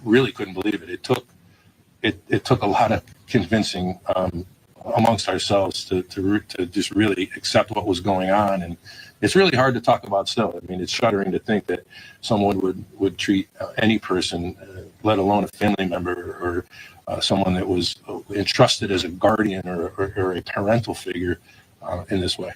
really couldn't believe it. It took a lot of convincing amongst ourselves to just really accept what was going on, and it's really hard to talk about still. I mean, it's shuddering to think that someone would treat any person, let alone a family member or someone that was entrusted as a guardian or a parental figure in this way.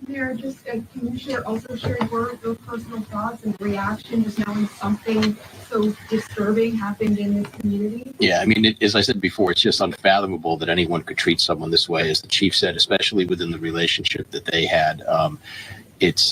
Can you also share your personal thoughts and reaction just knowing something so disturbing happened in this community? Yeah, I mean, as I said before, it's just unfathomable that anyone could treat someone this way, as the chief said, especially within the relationship that they had. It's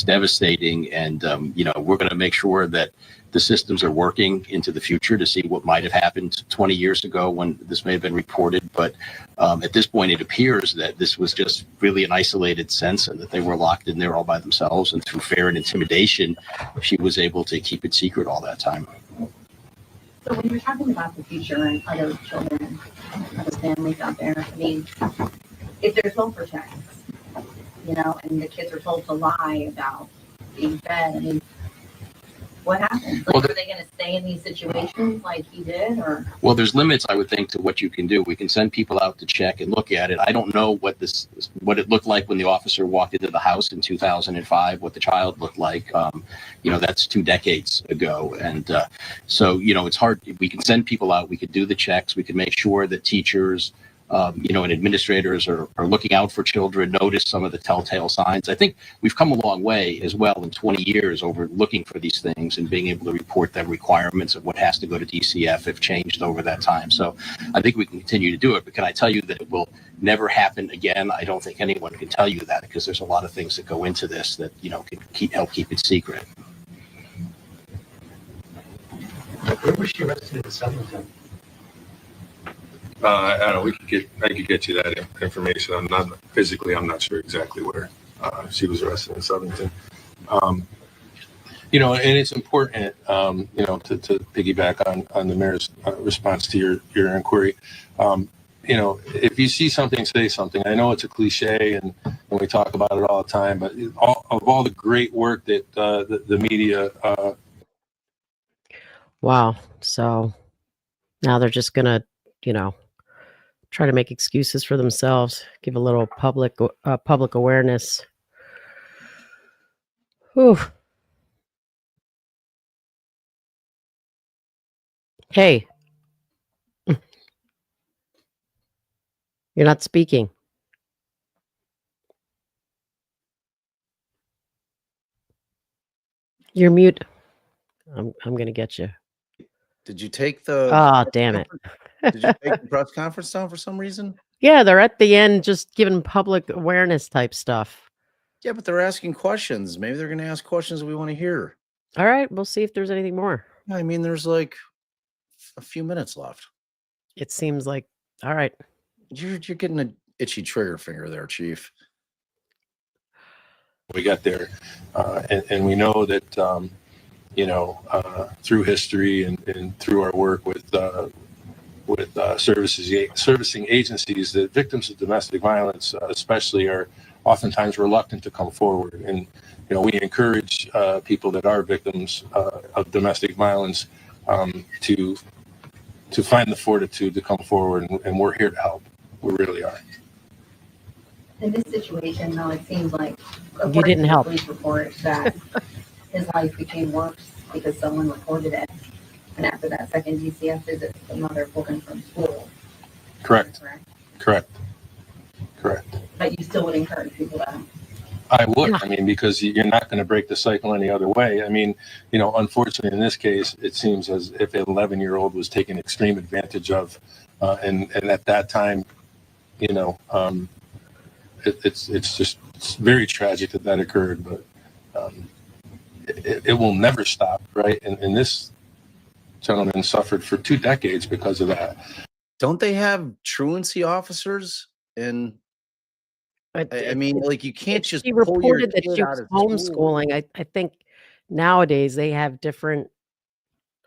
devastating, and we're going to make sure that the systems are working into the future to see what might have happened 20 years ago when this may have been reported. But at this point, it appears that this was just really an isolated sense, and that they were locked in there all by themselves. And through fear and intimidation, she was able to keep it secret all that time. So when you're talking about the future and other children, other families out there, I mean, if there's welfare checks, you know, and the kids are told to lie about being fed, I mean, what happens? Like, Well, are they going to stay in these situations like he did, or? Well, there's limits, I would think, to what you can do. We can send people out to check and look at it. I don't know what it looked like when the officer walked into the house in 2005, what the child looked like. You know, that's 2 decades ago. And so, you know, it's hard. We can send people out. We could do the checks. We could make sure that teachers, you know, and administrators are looking out for children, notice some of the telltale signs. I think we've come a long way as well in 20 years over looking for these things and being able to report the requirements of what has to go to DCF have changed over that time. So I think we can continue to do it. But can I tell you that it will never happen again? I don't think anyone can tell you that, because there's a lot of things that go into this that, you know, can help keep it secret. Where was she arrested in Southampton? I don't know. I could get you that information. I'm not sure exactly where she was arrested in Southington. You know, and it's important, you know, to piggyback on the mayor's response to your inquiry. You know, if you see something, say something. I know it's a cliche, and we talk about it all the time, but of all the great work that the media. Wow. So now they're just going to, you know, try to make excuses for themselves, give a little public awareness. Whew. Hey, you're not speaking. You're mute. I'm going to get you. Did you take the? Oh, damn it. Did you take the press conference down for some reason? Yeah, they're at the end just giving public awareness type stuff. Yeah, but they're asking questions. Maybe they're going to ask questions we want to hear. All right, we'll see if there's anything more. I mean, there's like a few minutes left. It seems like, all right. You're getting an itchy trigger finger there, Chief. We got there, and we know that you know, through history and through our work with servicing agencies, that victims of domestic violence, especially, are oftentimes reluctant to come forward. And you know, we encourage people that are victims of domestic violence to find the fortitude to come forward, and we're here to help. We really are. In this situation, though, it seems like You didn't help. police report that his life became worse because someone reported it, and after that second DCF visit, the mother pulled him from school. Correct. Correct. Correct. But you still would encourage people to. I would. I mean, because you're not going to break the cycle any other way. I mean, you know, unfortunately, in this case, it seems as if an 11-year-old was taken extreme advantage of, and at that time, you know, it's very tragic that occurred, but it will never stop, right? And this gentleman suffered for 2 decades because of that. Don't they have truancy officers? And I mean, like, you can't just. She pull your reported that kid she out was of school. homeschooling. I think nowadays they have different,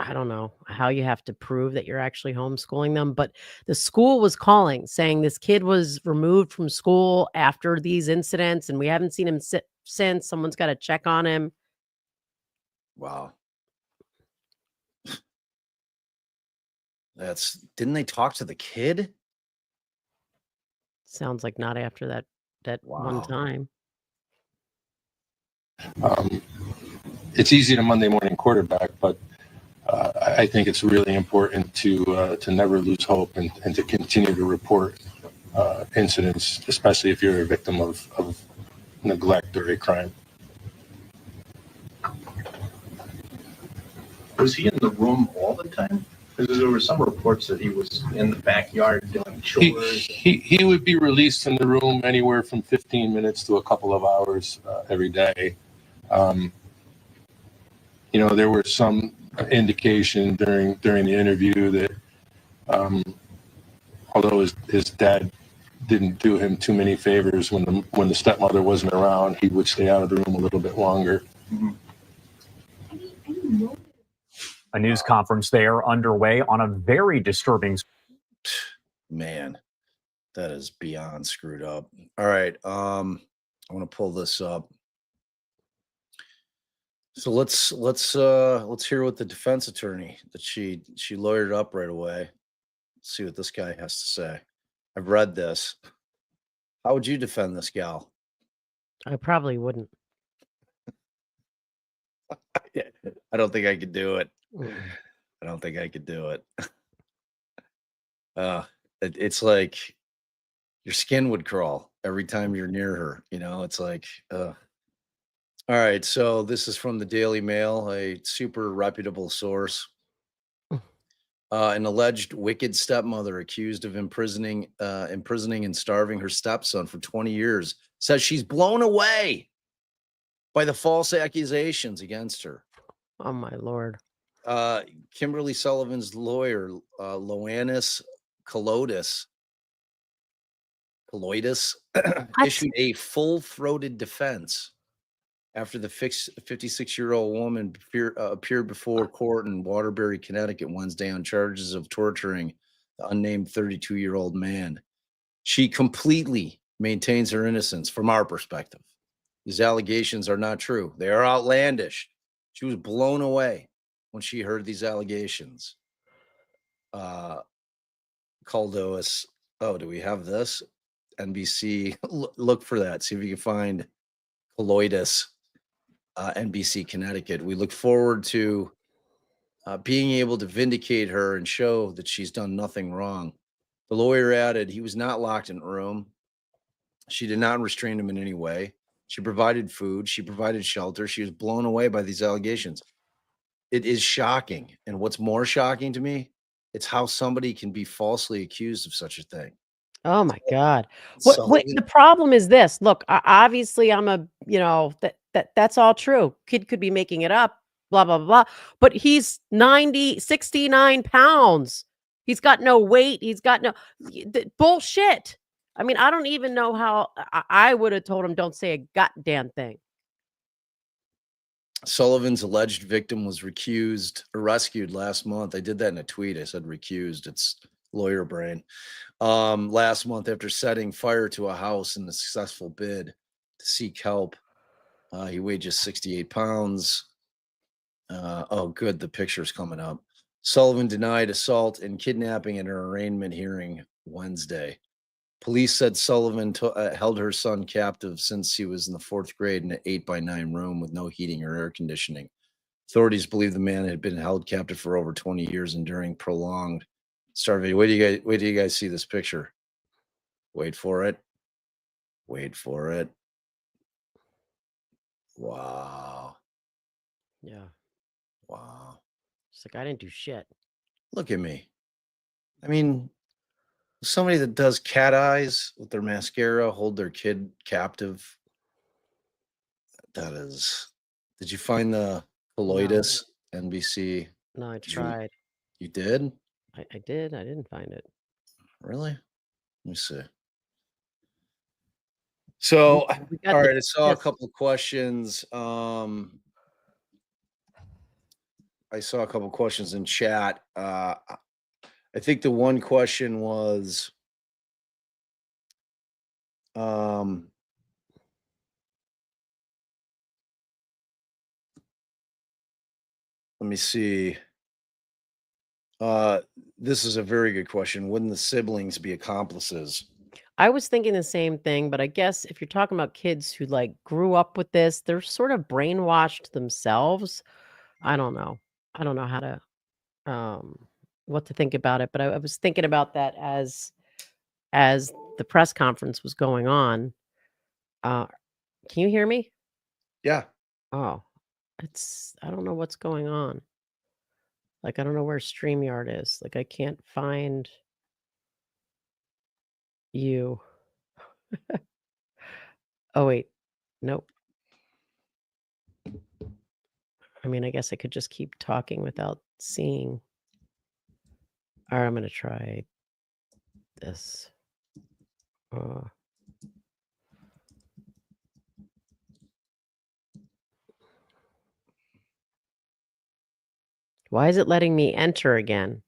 I don't know how you have to prove that you're actually homeschooling them, but the school was calling saying this kid was removed from school after these incidents and we haven't seen him since. Someone's got to check on him. Wow. Didn't they talk to the kid? Sounds like not after that one Wow. time. It's easy to Monday morning quarterback, but I think it's really important to never lose hope and to continue to report incidents, especially if you're a victim of neglect or a crime. Was he in the room all the time? Because there were some reports that he was in the backyard doing chores. He would be released from the room anywhere from 15 minutes to a couple of hours every day. You know, there were some indication during the interview that although his dad didn't do him too many favors when the stepmother wasn't around, he would stay out of the room a little bit longer. Mm-hmm. A news conference there underway on a very disturbing. Man, That is beyond screwed up. All right. I want to pull this up. So let's hear what the defense attorney that she lawyered up right away. See what this guy has to say. I've read this. How would you defend this gal? I probably wouldn't. I don't think I could do it. Mm. I don't think I could do it. It's like your skin would crawl every time you're near her. You know, it's like, all right. So this is from the Daily Mail, a super reputable source. An alleged wicked stepmother accused of imprisoning and starving her stepson for 20 years says she's blown away by the false accusations against her. Oh my Lord. Kimberly Sullivan's lawyer, Loannis Colloidis, issued a full-throated defense after the 56-year-old woman appeared before court in Waterbury, Connecticut Wednesday on charges of torturing the unnamed 32-year-old man. She completely maintains her innocence from our perspective. These allegations are not true. They are outlandish. She was blown away when she heard these allegations. Caldois. Oh, do we have this? NBC. Look for that. See if you can find Colloidis, NBC Connecticut. We look forward to being able to vindicate her and show that she's done nothing wrong. The lawyer added he was not locked in a room. She did not restrain him in any way. She provided food. She provided shelter. She was blown away by these allegations. It is shocking. And what's more shocking to me, it's how somebody can be falsely accused of such a thing. Oh my God. So, What the problem is this. Look, obviously that's all true. Kid could be making it up, blah, blah, blah. But he's 69 pounds. He's got no weight. He's got no bullshit. I mean, I don't even know how I would have told him, don't say a goddamn thing. Sullivan's alleged victim was rescued last month. I did that in a tweet. I said recused. It's lawyer brain. Last month after setting fire to a house in a successful bid to seek help. He weighed just 68 pounds. Oh, good. The picture's coming up. Sullivan denied assault and kidnapping in her arraignment hearing Wednesday. Police said Sullivan held her son captive since he was in the 4th grade in an 8x9 room with no heating or air conditioning. Authorities believe the man had been held captive for over 20 years, enduring prolonged starvation. Wait do you guys see this picture? Wait for it. Wait for it. Wow. Yeah. Wow. It's like, I didn't do shit. Look at me. I mean, somebody that does cat eyes with their mascara, hold their kid captive. That is. Did you find the Colloidis NBC? No, I tried. You did? I did. I didn't find it. Really? Let me see. So, all right, I saw a couple of questions. I saw a couple of questions in chat. I think the one question was, let me see. This is a very good question. Wouldn't the siblings be accomplices? I was thinking the same thing, but I guess if you're talking about kids who like grew up with this, they're sort of brainwashed themselves. I don't know. I don't know how to what to think about it, but I was thinking about that as the press conference was going on. Can you hear me? Yeah. Oh, I don't know what's going on. Like, I don't know where StreamYard is. Like, I can't find you. Oh, wait. Nope. I mean, I guess I could just keep talking without seeing. All right, I'm going to try this. Why is it letting me enter again?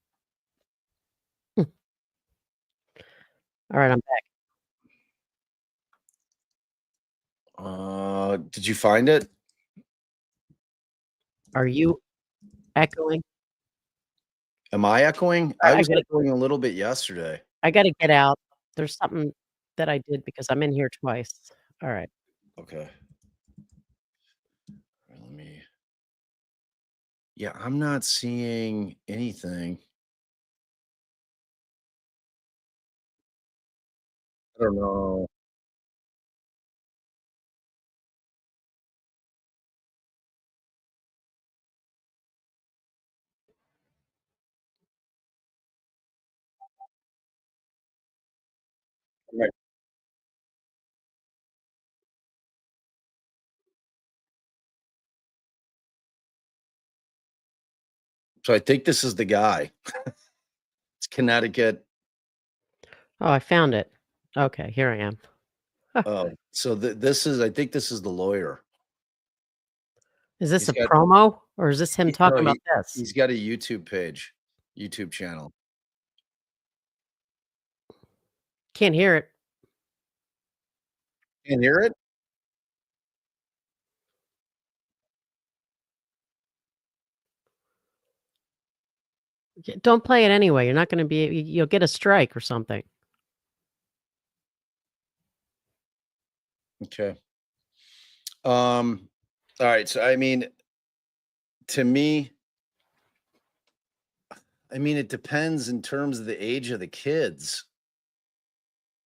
All right, I'm back. Did you find it? Are you echoing? Am I echoing? I I I was gotta echoing a little bit yesterday. I gotta get out. There's something that I did because I'm in here twice. All right. Okay. Let me. Yeah, I'm not seeing anything. I don't know. Right. So I think this is the guy. It's Connecticut. Oh, I found it. Okay, here I am. Oh, so this is. I think this is the lawyer. Is this He's a got. promo or is this him No, talking about this? he's got a YouTube page, YouTube channel. Can't hear it. Can't hear it. Don't play it anyway. You're not going to be. You'll get a strike or something. Okay. All right. So I mean, to me, it depends in terms of the age of the kids,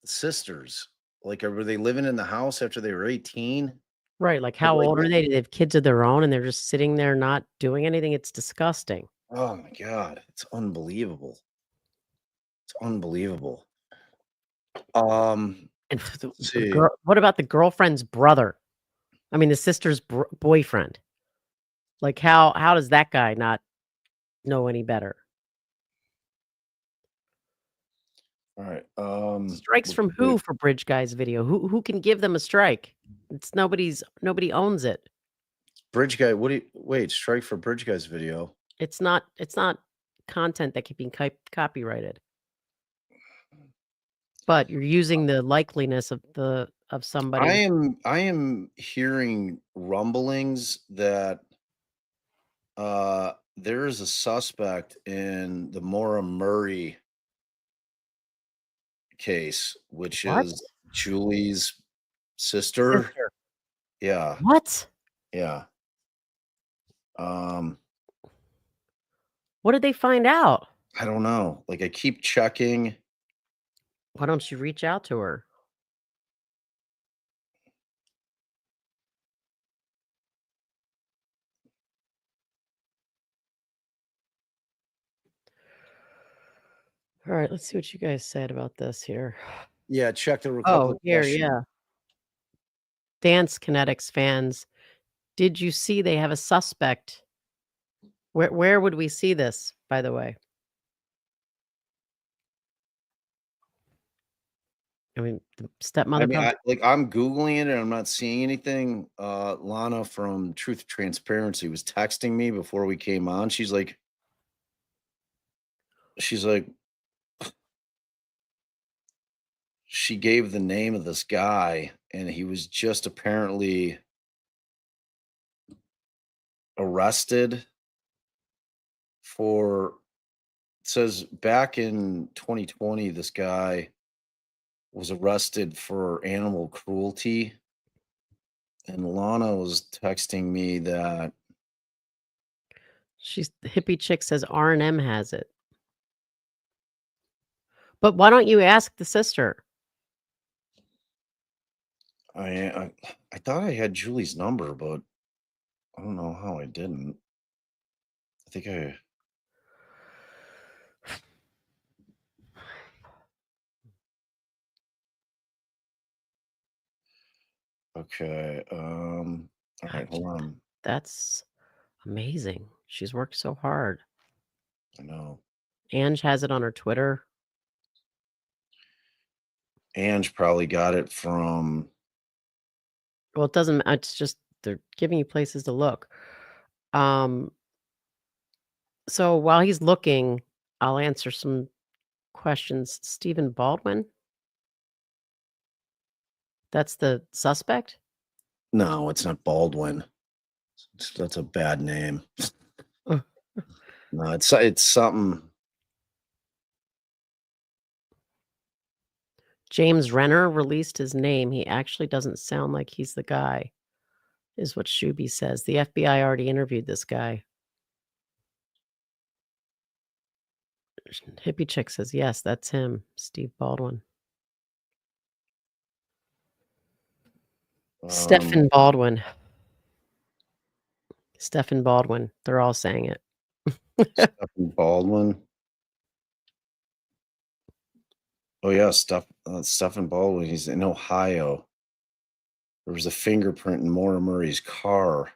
the sisters. Like, were they living in the house after they were 18? Right. Like, how old are they? Do they have kids of their own and they're just sitting there not doing anything? It's disgusting. Oh my God. It's unbelievable. It's unbelievable. And the see. girl, what about the girlfriend's brother? I mean, the sister's boyfriend. Like, how does that guy not know any better? All right. Strikes from who for Bridge Guy's video? Who can give them a strike? It's nobody owns it. Bridge Guy, wait, strike for Bridge Guy's video. It's not content that can be copyrighted. But you're using the likeliness of somebody. I am hearing rumblings that there is a suspect in the Maura Murray case, which What? is Julie's sister. Yeah. What? Yeah. What did they find out? I don't know. Like, I keep checking. Why don't you reach out to her? All right, let's see what you guys said about this here. Yeah, check the Oh, Republic. here, yeah. Dance Kinetics fans, did you see they have a suspect? Where would we see this, by the way? I mean, the stepmother. I'm Googling it and I'm not seeing anything. Lana from Truth Transparency was texting me before we came on. She's like, she gave the name of this guy and he was just apparently arrested for, it says back in 2020, this guy was arrested for animal cruelty. And Lana was texting me that The hippie chick says R&M has it. But why don't you ask the sister? I thought I had Julie's number, but I don't know how I didn't. I think I. Okay. All right, hold on. That's amazing. She's worked so hard. I know. Ange has it on her Twitter. Ange probably got it from. Well, it doesn't. It's just they're giving you places to look. So while he's looking, I'll answer some questions. Stephen Baldwin. That's the suspect? No, it's not Baldwin. That's a bad name. No, it's something. James Renner released his name. He actually doesn't sound like he's the guy, is what Shuby says. The FBI already interviewed this guy. Hippie Chick says, yes, that's him, Steve Baldwin. Stephen Baldwin. Stephen Baldwin. They're all saying it. Stephen Baldwin. Oh yeah, Stephen Baldwin. He's in Ohio. There was a fingerprint in Maura Murray's car.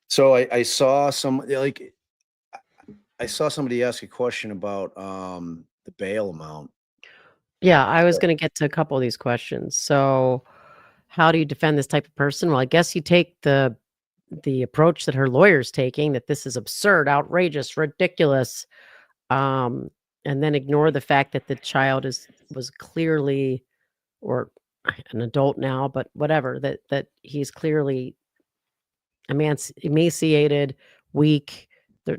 So I saw somebody ask a question about the bail amount. Yeah, I was going to get to a couple of these questions. So, how do you defend this type of person? Well, I guess you take the approach that her lawyer's taking, that this is absurd, outrageous, ridiculous, and then ignore the fact that the child was clearly, or an adult now, but whatever, that he's clearly emaciated, weak.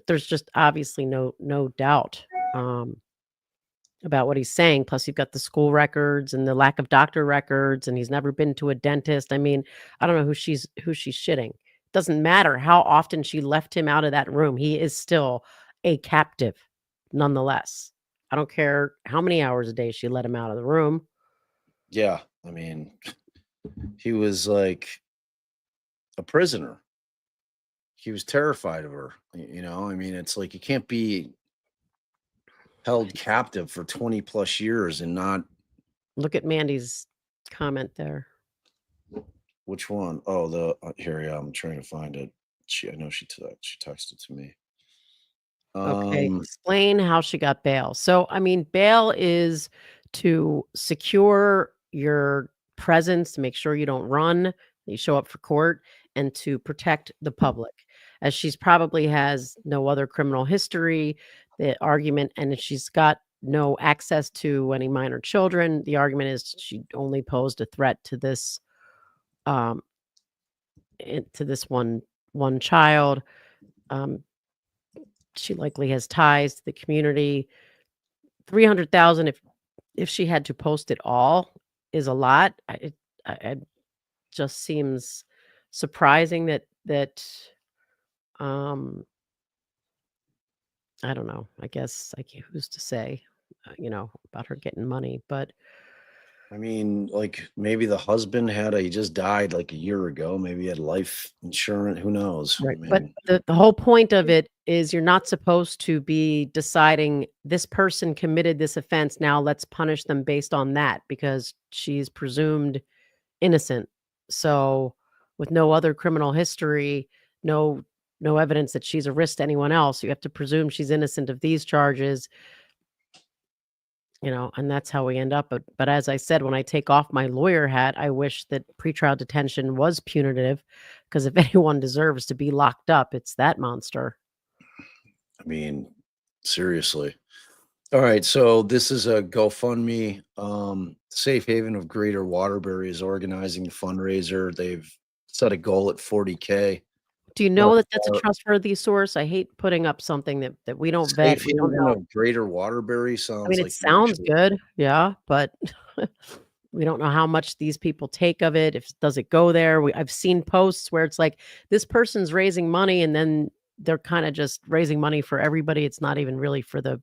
There's just obviously no doubt about what he's saying. Plus, you've got the school records and the lack of doctor records, and he's never been to a dentist. I mean, I don't know who she's shitting. Doesn't matter how often she left him out of that room. He is still a captive, nonetheless. I don't care how many hours a day she let him out of the room. Yeah, I mean, he was like a prisoner. He was terrified of her. You know, I mean, it's like you can't be held captive for 20 plus years and not. Look at Mandy's comment there. Which one? Oh, here, yeah, I'm trying to find it. I know she texted to me. Okay, explain how she got bail. So, I mean, bail is to secure your presence, to make sure you don't run, you show up for court, and to protect the public. As she's probably has no other criminal history, the argument, and if she's got no access to any minor children, the argument is she only posed a threat to this one child. She likely has ties to the community. 300,000, if she had to post it all, is a lot. It just seems surprising that I don't know. I guess who's to say, about her getting money, but I mean, like maybe the husband he just died like a year ago. Maybe he had life insurance. Who knows? right. I But mean, the whole point of it is you're not supposed to be deciding this person committed this offense. Now let's punish them based on that, because she's presumed innocent. So with no other criminal history, no evidence that she's a risk to anyone else, you have to presume she's innocent of these charges. And that's how we end up. But as I said, when I take off my lawyer hat, I wish that pretrial detention was punitive, because if anyone deserves to be locked up, it's that monster. I mean, seriously. All right, so this is a GoFundMe. Safe Haven of Greater Waterbury is organizing the fundraiser. They've set a goal at 40K. Do you know that that's a trustworthy source? I hate putting up something that we don't vet. Safe Haven of Greater Waterbury sounds. I mean, it sounds good, yeah, but we don't know how much these people take of it. Does it go there? I've seen posts where it's like this person's raising money, and then they're kind of just raising money for everybody. It's not even really for the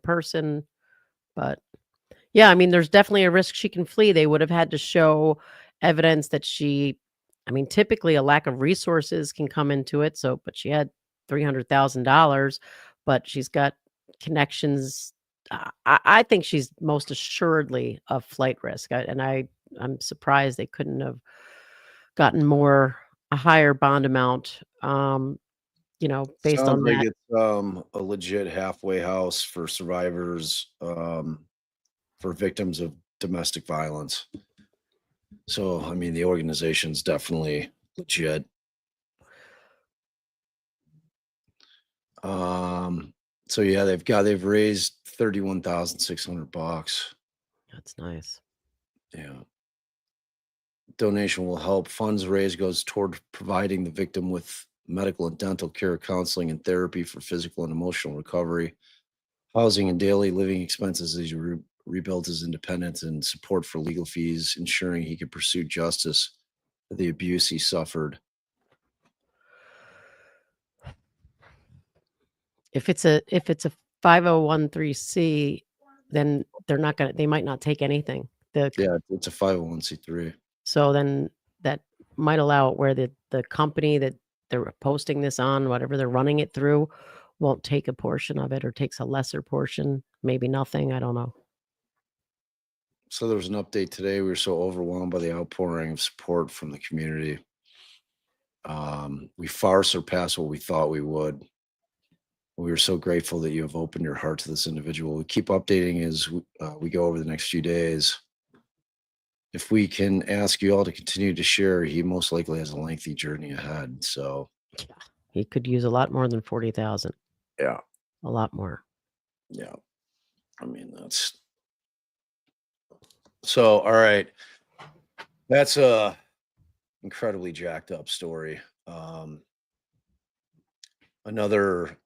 person. But yeah, I mean, there's definitely a risk she can flee. They would have had to show evidence that typically a lack of resources can come into it. So, but she had $300,000, but she's got connections. I think she's most assuredly a flight risk. I'm surprised they couldn't have gotten a higher bond amount, based Sounds on like that. it's a legit halfway house for survivors. for victims of domestic violence. So, I mean, the organization's definitely legit. So yeah, they've raised $31,600. That's nice. Yeah. Donation will help. Funds raised goes toward providing the victim with medical and dental care, counseling, and therapy for physical and emotional recovery, housing and daily living expenses as he rebuilds his independence, and support for legal fees, ensuring he can pursue justice for the abuse he suffered. If it's a 5013C, then they might not take anything. Yeah, it's a 501c3. So then that might allow it where the company that they're posting this on, whatever they're running it through, won't take a portion of it, or takes a lesser portion, maybe nothing. I don't know. So there was an update today. We were so overwhelmed by the outpouring of support from the community. We far surpassed what we thought we would. We are so grateful that you have opened your heart to this individual. We keep updating as we go over the next few days. If we can ask you all to continue to share, he most likely has a lengthy journey ahead. So He could use a lot more than 40,000. yeah, A lot more. yeah. I mean, that's so. All right, that's a incredibly jacked up story. Another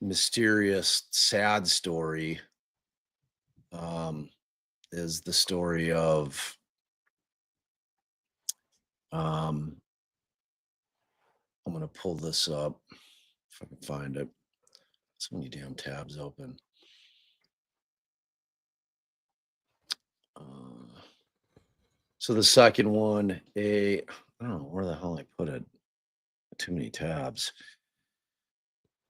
mysterious, sad story is the story of I'm going to pull this up if I can find it. So many damn tabs open. So the second one, I don't know where the hell I put it. Too many tabs.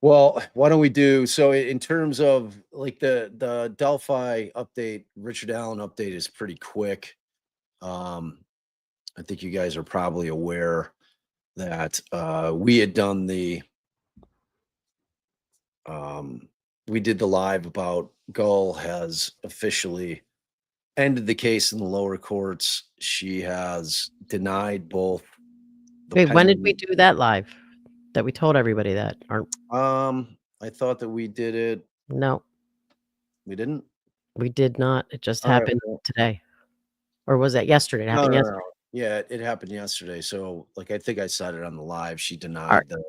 Well, why don't we do so in terms of like the Delphi update, Richard Allen update is pretty quick. I think you guys are probably aware that we had done we did the live about Gull has officially ended the case in the lower courts. She has denied both. Wait, when did we do that live? That we told everybody that? I thought that we did it. No, We didn't. we did not. It just All right, happened well- today. Or was that yesterday? It No, happened no, yesterday. no. Yeah, it happened yesterday. So, like, I think I said it on the live. She denied right. the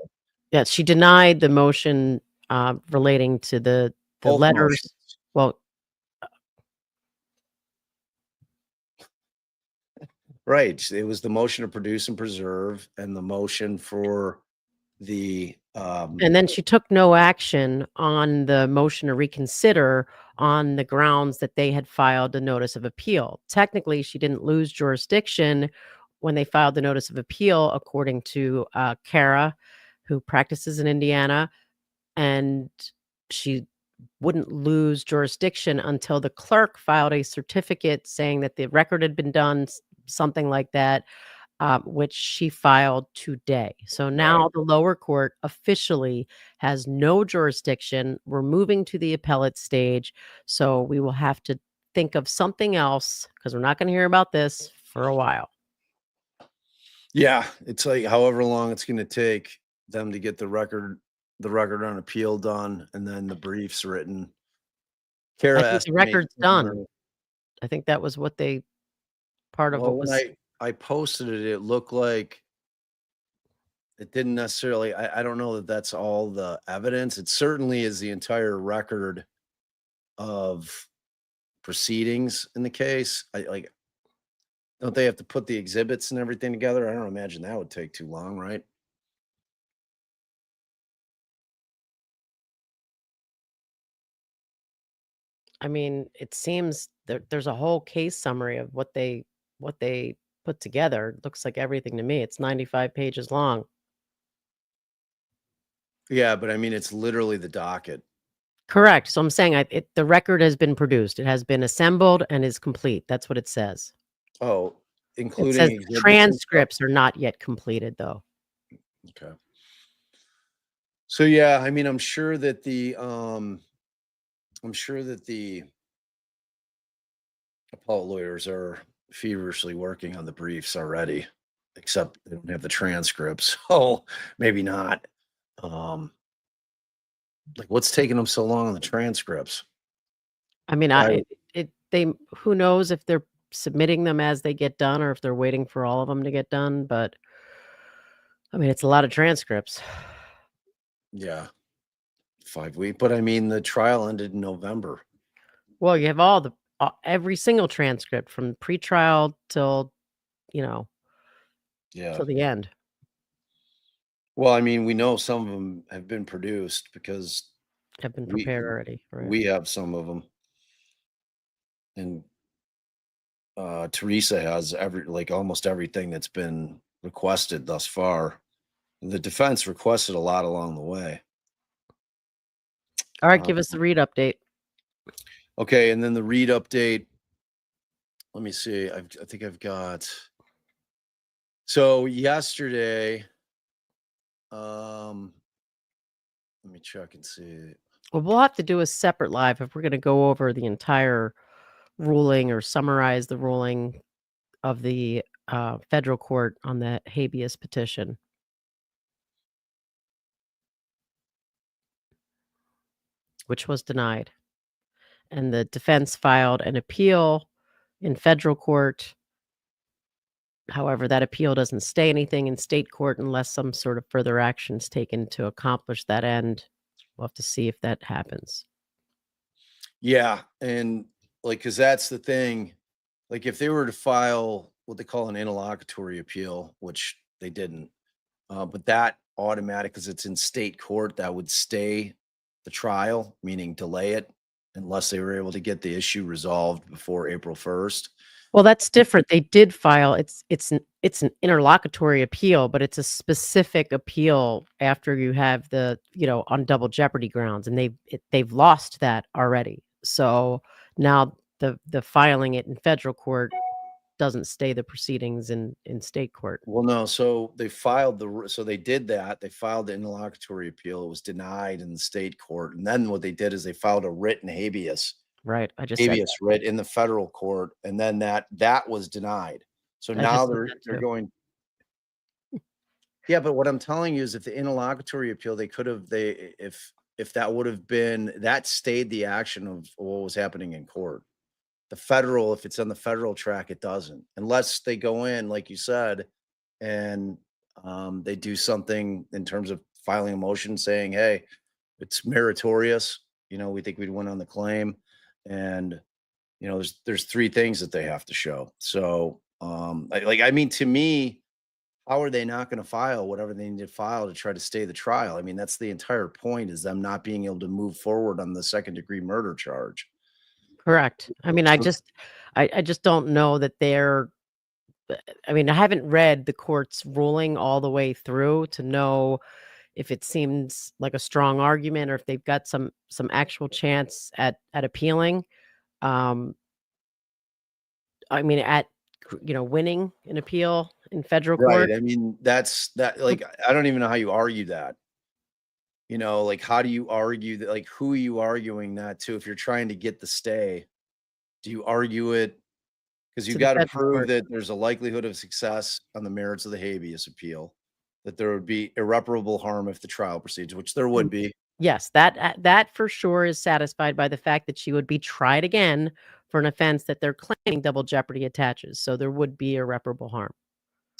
Yeah, she denied the motion relating to the both letters. motions. Well, Right. It was the motion to produce and preserve, and the motion for the and then she took no action on the motion to reconsider on the grounds that they had filed a notice of appeal. Technically, she didn't lose jurisdiction when they filed the notice of appeal, according to Kara, who practices in Indiana, and she wouldn't lose jurisdiction until the clerk filed a certificate saying that the record had been done, something like that, which she filed today. So now the lower court officially has no jurisdiction. We're moving to the appellate stage. So we will have to think of something else, because we're not going to hear about this for a while. Yeah, it's like however long it's going to take them to get the record on appeal done, and then the briefs written. Kara I think asked the me record's somewhere- done. I think that was what they, part of Well, what when was. I posted it, it looked like it didn't necessarily. I don't know that that's all the evidence. It certainly is the entire record of proceedings in the case. Don't they have to put the exhibits and everything together? I don't imagine that would take too long, right? I mean, it seems there's a whole case summary of what they put together. It looks like everything to me. It's 95 pages long. Yeah, but I mean, it's literally the docket. Correct. So I'm saying the record has been produced. It has been assembled and is complete. That's what it says. Oh, It including says exhibits the and stuff? transcripts are not yet completed, though. Okay. So yeah, I mean, I'm sure that the appellate lawyers are feverishly working on the briefs already, except they don't have the transcripts. So maybe not. Like what's taking them so long on the transcripts? I mean, Why- they who knows if they're submitting them as they get done or if they're waiting for all of them to get done, but I mean, it's a lot of transcripts. Yeah, 5 weeks. But I mean, the trial ended in November. Well, you have all the every single transcript from pre-trial till, you know, Yeah. till the end. Well, I mean, we know some of them have been produced because Have been we prepared already, right? we have some of them, and Teresa has almost everything that's been requested thus far. The defense requested a lot along the way. All right, give us the read update. Okay, and then the read update. Let me see. I think I've got. So yesterday, let me check and see. Well, we'll have to do a separate live if we're going to go over the entire ruling or summarize the ruling of the federal court on the habeas petition. Which was denied. And the defense filed an appeal in federal court. However, that appeal doesn't stay anything in state court unless some sort of further action is taken to accomplish that end. We'll have to see if that happens. Yeah, and because that's the thing. Like, if they were to file what they call an interlocutory appeal, which they didn't, but that automatic, because it's in state court, that would stay the trial, meaning delay it unless they were able to get the issue resolved before April 1st. Well, that's different. They did file. It's an interlocutory appeal, but it's a specific appeal after you have the on double jeopardy grounds, and they've lost that already. So now the filing it in federal court doesn't stay the proceedings in state court. Well, no. So they filed so they did that. They filed the interlocutory appeal. It was denied in the state court. And then what they did is they filed a written habeas Right. I just said habeas writ in the federal court. And then that was denied. So I now just said they're that too. going. Yeah, but what I'm telling you is if the interlocutory appeal, they could have, if that would have been, that stayed the action of what was happening in court. The federal, if it's on the federal track, it doesn't, unless they go in, like you said, and they do something in terms of filing a motion saying, hey, it's meritorious. We think we'd win on the claim. And, there's three things that they have to show. So, to me, how are they not going to file whatever they need to file to try to stay the trial? I mean, that's the entire point, is them not being able to move forward on the second-degree murder charge. Correct. I mean, I just don't know that they're. I mean, I haven't read the court's ruling all the way through to know if it seems like a strong argument or if they've got some actual chance at appealing. I mean, at winning an appeal in federal court. Right. I mean, that's that. Like, I don't even know how you argue that. How do you argue that? Like, who are you arguing that to? If you're trying to get the stay, do you argue it? Because you To the got to federal prove court. that there's a likelihood of success on the merits of the habeas appeal, that there would be irreparable harm if the trial proceeds, which there would be. Yes, that for sure is satisfied by the fact that she would be tried again for an offense that they're claiming double jeopardy attaches. So there would be irreparable harm.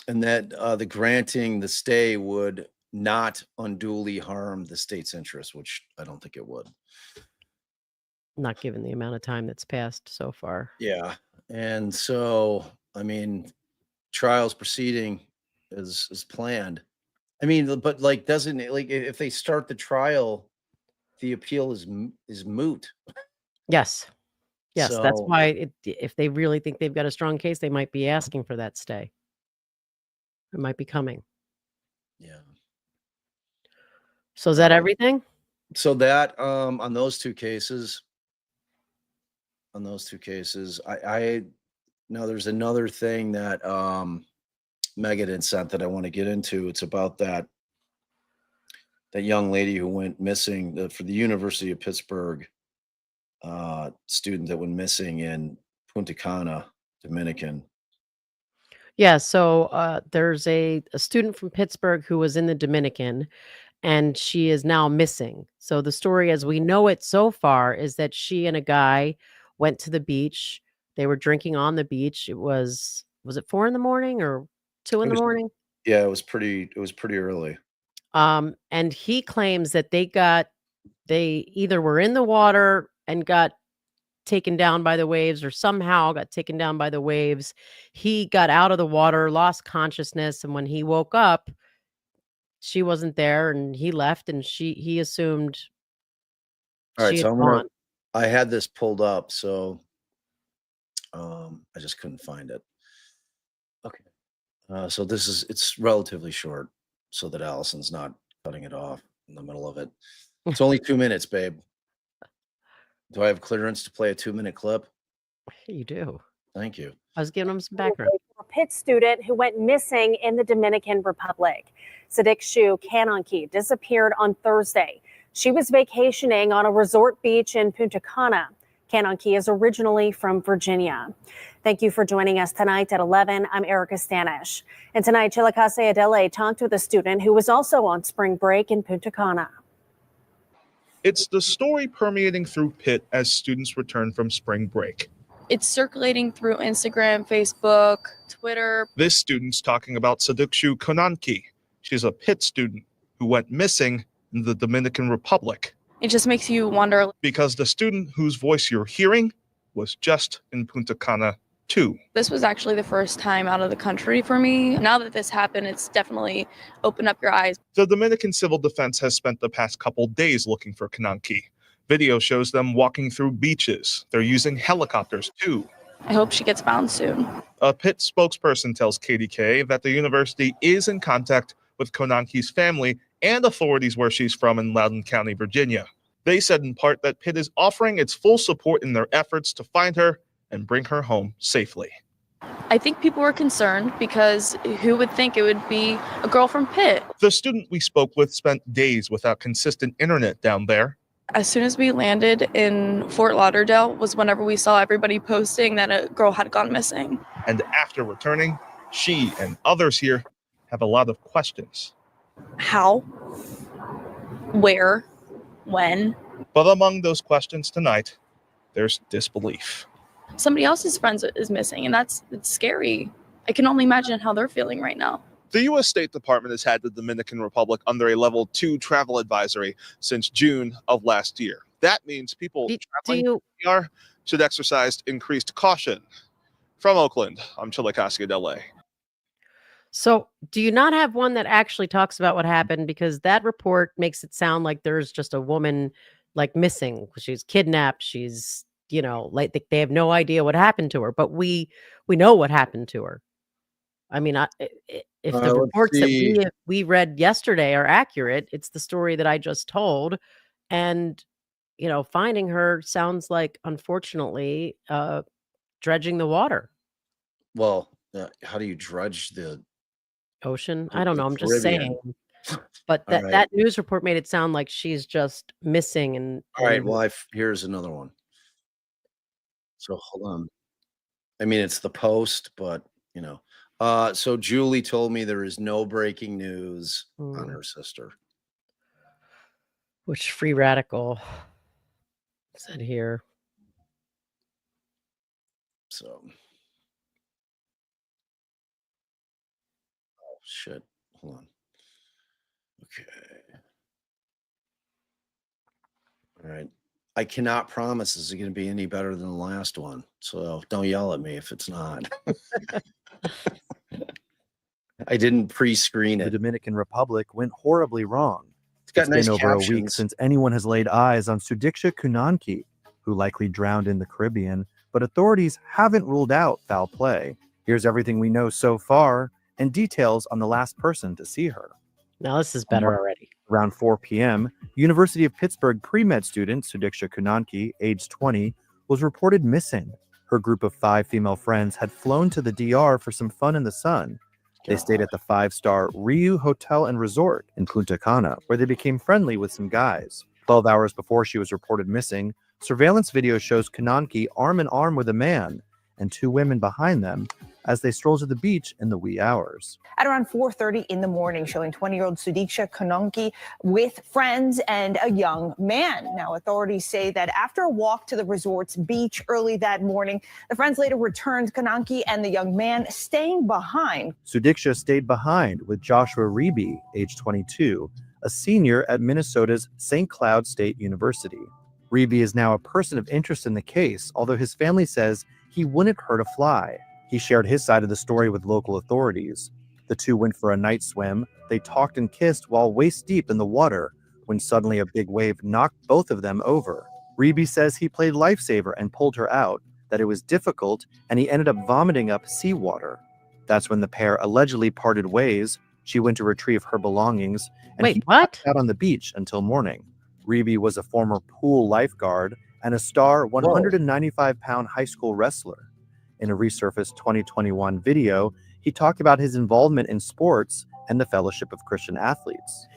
And that the granting the stay would not unduly harm the state's interest, which I don't think it would. Not given the amount of time that's passed so far. Yeah. And so, I mean, trials proceeding is planned. I mean, but doesn't it, if they start the trial, the appeal is moot. Yes. Yes, that's So- why if they really think they've got a strong case, they might be asking for that stay. It might be coming. Yeah. So is that everything? So that on those two cases, I know there's another thing that Megan had sent that I want to get into. It's about that young lady who went missing for the University of Pittsburgh student that went missing in Punta Cana, Dominican. Yeah, so there's a student from Pittsburgh who was in the Dominican, and she is now missing. So the story as we know it so far is that she and a guy went to the beach. They were drinking on the beach. Was it 4 in the morning or 2 in It the was, morning? yeah, it was pretty early. And he claims that they either were in the water and got taken down by the waves or somehow got taken down by the waves. He got out of the water, lost consciousness, and when he woke up, she wasn't there and he left and he assumed All right, she had so gone. I had this pulled up, so I just couldn't find it. Okay. So it's relatively short so that Allison's not cutting it off in the middle of it. It's only 2 minutes, babe. Do I have clearance to play a 2-minute clip? You do. Thank you. I was giving him some background. A Pitt student who went missing in the Dominican Republic. Sudiksha Konanki disappeared on Thursday. She was vacationing on a resort beach in Punta Cana. Konanki is originally from Virginia. Thank you for joining us tonight at 11. I'm Erica Stanish. And tonight, Chilacase Adele talked with a student who was also on spring break in Punta Cana. It's the story permeating through Pitt as students return from spring break. It's circulating through Instagram, Facebook, Twitter. This student's talking about Sudiksha Konanki. She's a Pitt student who went missing in the Dominican Republic. It just makes you wonder. Because the student whose voice you're hearing was just in Punta Cana too. This was actually the first time out of the country for me. Now that this happened, it's definitely opened up your eyes. The Dominican Civil Defense has spent the past couple days looking for Konanki. Video shows them walking through beaches. They're using helicopters too. I hope she gets found soon. A Pitt spokesperson tells KDK that the university is in contact with Konanki's family and authorities where she's from in Loudoun County, Virginia. They said in part that Pitt is offering its full support in their efforts to find her and bring her home safely. I think people were concerned because who would think it would be a girl from Pitt? The student we spoke with spent days without consistent internet down there. As soon as we landed in Fort Lauderdale was whenever we saw everybody posting that a girl had gone missing. And after returning, she and others here have a lot of questions. How? Where? When? But among those questions tonight, there's disbelief. Somebody else's friend is missing, and it's scary. I can only imagine how they're feeling right now. The U.S. State Department has had the Dominican Republic under a level 2 travel advisory since June of last year. That means people traveling to PR should exercise increased caution. From Oakland, I'm Chilacase Adele. So do you not have one that actually talks about what happened? Because that report makes it sound like there's just a woman like missing. She's kidnapped. She's, like they have no idea what happened to her, but we know what happened to her. I mean, if the reports that we read yesterday are accurate, it's the story that I just told. And, finding her sounds like, unfortunately, dredging the water. Well, how do you dredge the ocean? I don't know. I'm just Caribbean? saying. But that news report made it sound like she's just missing. And all right, well, here's another one. So hold on. I mean, it's the Post, but so Julie told me there is no breaking news on her sister. Which Free Radical said here. So, oh shit. Hold on. Okay. All right. I cannot promise this is going to be any better than the last one. So don't yell at me if it's not. I didn't pre-screen it. The Dominican Republic went horribly wrong. It's been over a week since anyone has laid eyes on Sudiksha Konanki, who likely drowned in the Caribbean, but authorities haven't ruled out foul play. Here's everything we know so far and details on the last person to see her. Now this is better already. Around 4 p.m., University of Pittsburgh pre-med student Sudiksha Konanki, age 20, was reported missing. Her group of 5 female friends had flown to the DR for some fun in the sun. They stayed at the 5-star Ryu Hotel and Resort in Punta Cana, where they became friendly with some guys. 12 hours before she was reported missing, surveillance video shows Konanki arm in arm with a man and 2 women behind them as they strolled to the beach in the wee hours. At around 4:30 in the morning, showing 20-year-old Sudiksha Konanki with friends and a young man. Now, authorities say that after a walk to the resort's beach early that morning, the friends later returned Konanki and the young man staying behind. Sudiksha stayed behind with Joshua Riibe, age 22, a senior at Minnesota's St. Cloud State University. Riibe is now a person of interest in the case, although his family says he wouldn't hurt a fly. He shared his side of the story with local authorities. The two went for a night swim. They talked and kissed while waist deep in the water when suddenly a big wave knocked both of them over. Riibe says he played lifesaver and pulled her out, that it was difficult, and he ended up vomiting up seawater. That's when the pair allegedly parted ways. She went to retrieve her belongings, and he what? out on the beach until morning. Riibe was a former pool lifeguard and a star 195-pound high school wrestler. In a resurfaced 2021 video, he talked about his involvement in sports and the Fellowship of Christian Athletes.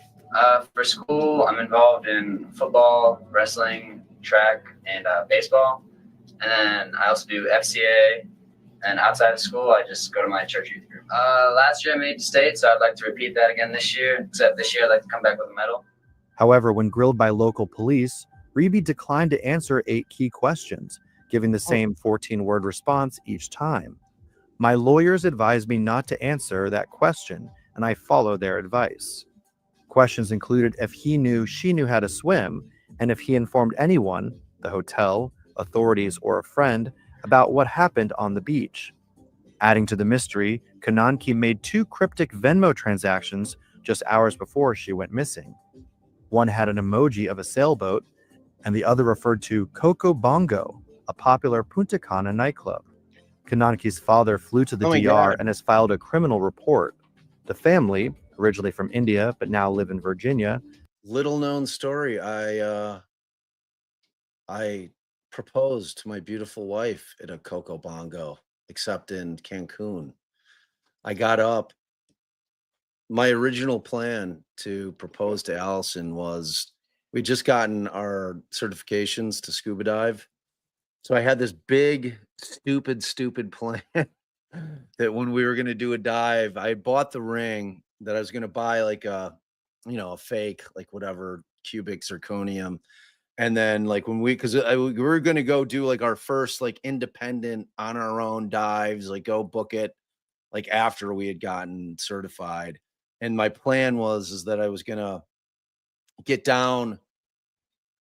For school, I'm involved in football, wrestling, track, and baseball. And then I also do FCA. And outside of school, I just go to my church youth group. Last year I made state, so I'd like to repeat that again this year. Except this year I'd like to come back with a medal. However, when grilled by local police, Riibe declined to answer 8 key questions, giving the same 14-word response each time. My lawyers advised me not to answer that question, and I followed their advice. Questions included if he knew she knew how to swim, and if he informed anyone, the hotel, authorities, or a friend, about what happened on the beach. Adding to the mystery, Konanki made 2 cryptic Venmo transactions just hours before she went missing. One had an emoji of a sailboat, and the other referred to Coco Bongo, a popular Punta Cana nightclub. Konanki's father flew to the DR and has filed a criminal report. The family, originally from India but now live in Virginia. Little known story. I proposed to my beautiful wife at a Coco Bongo, except in Cancun. I got up. My original plan to propose to Allison was we'd just gotten our certifications to scuba dive. So I had this big, stupid plan that when we were going to do a dive, I bought the ring that I was going to buy like a fake, like whatever, cubic zirconium. And then like when we were going to go do like our first like independent on our own dives, like go book it like after we had gotten certified. And my plan is that I was going to get down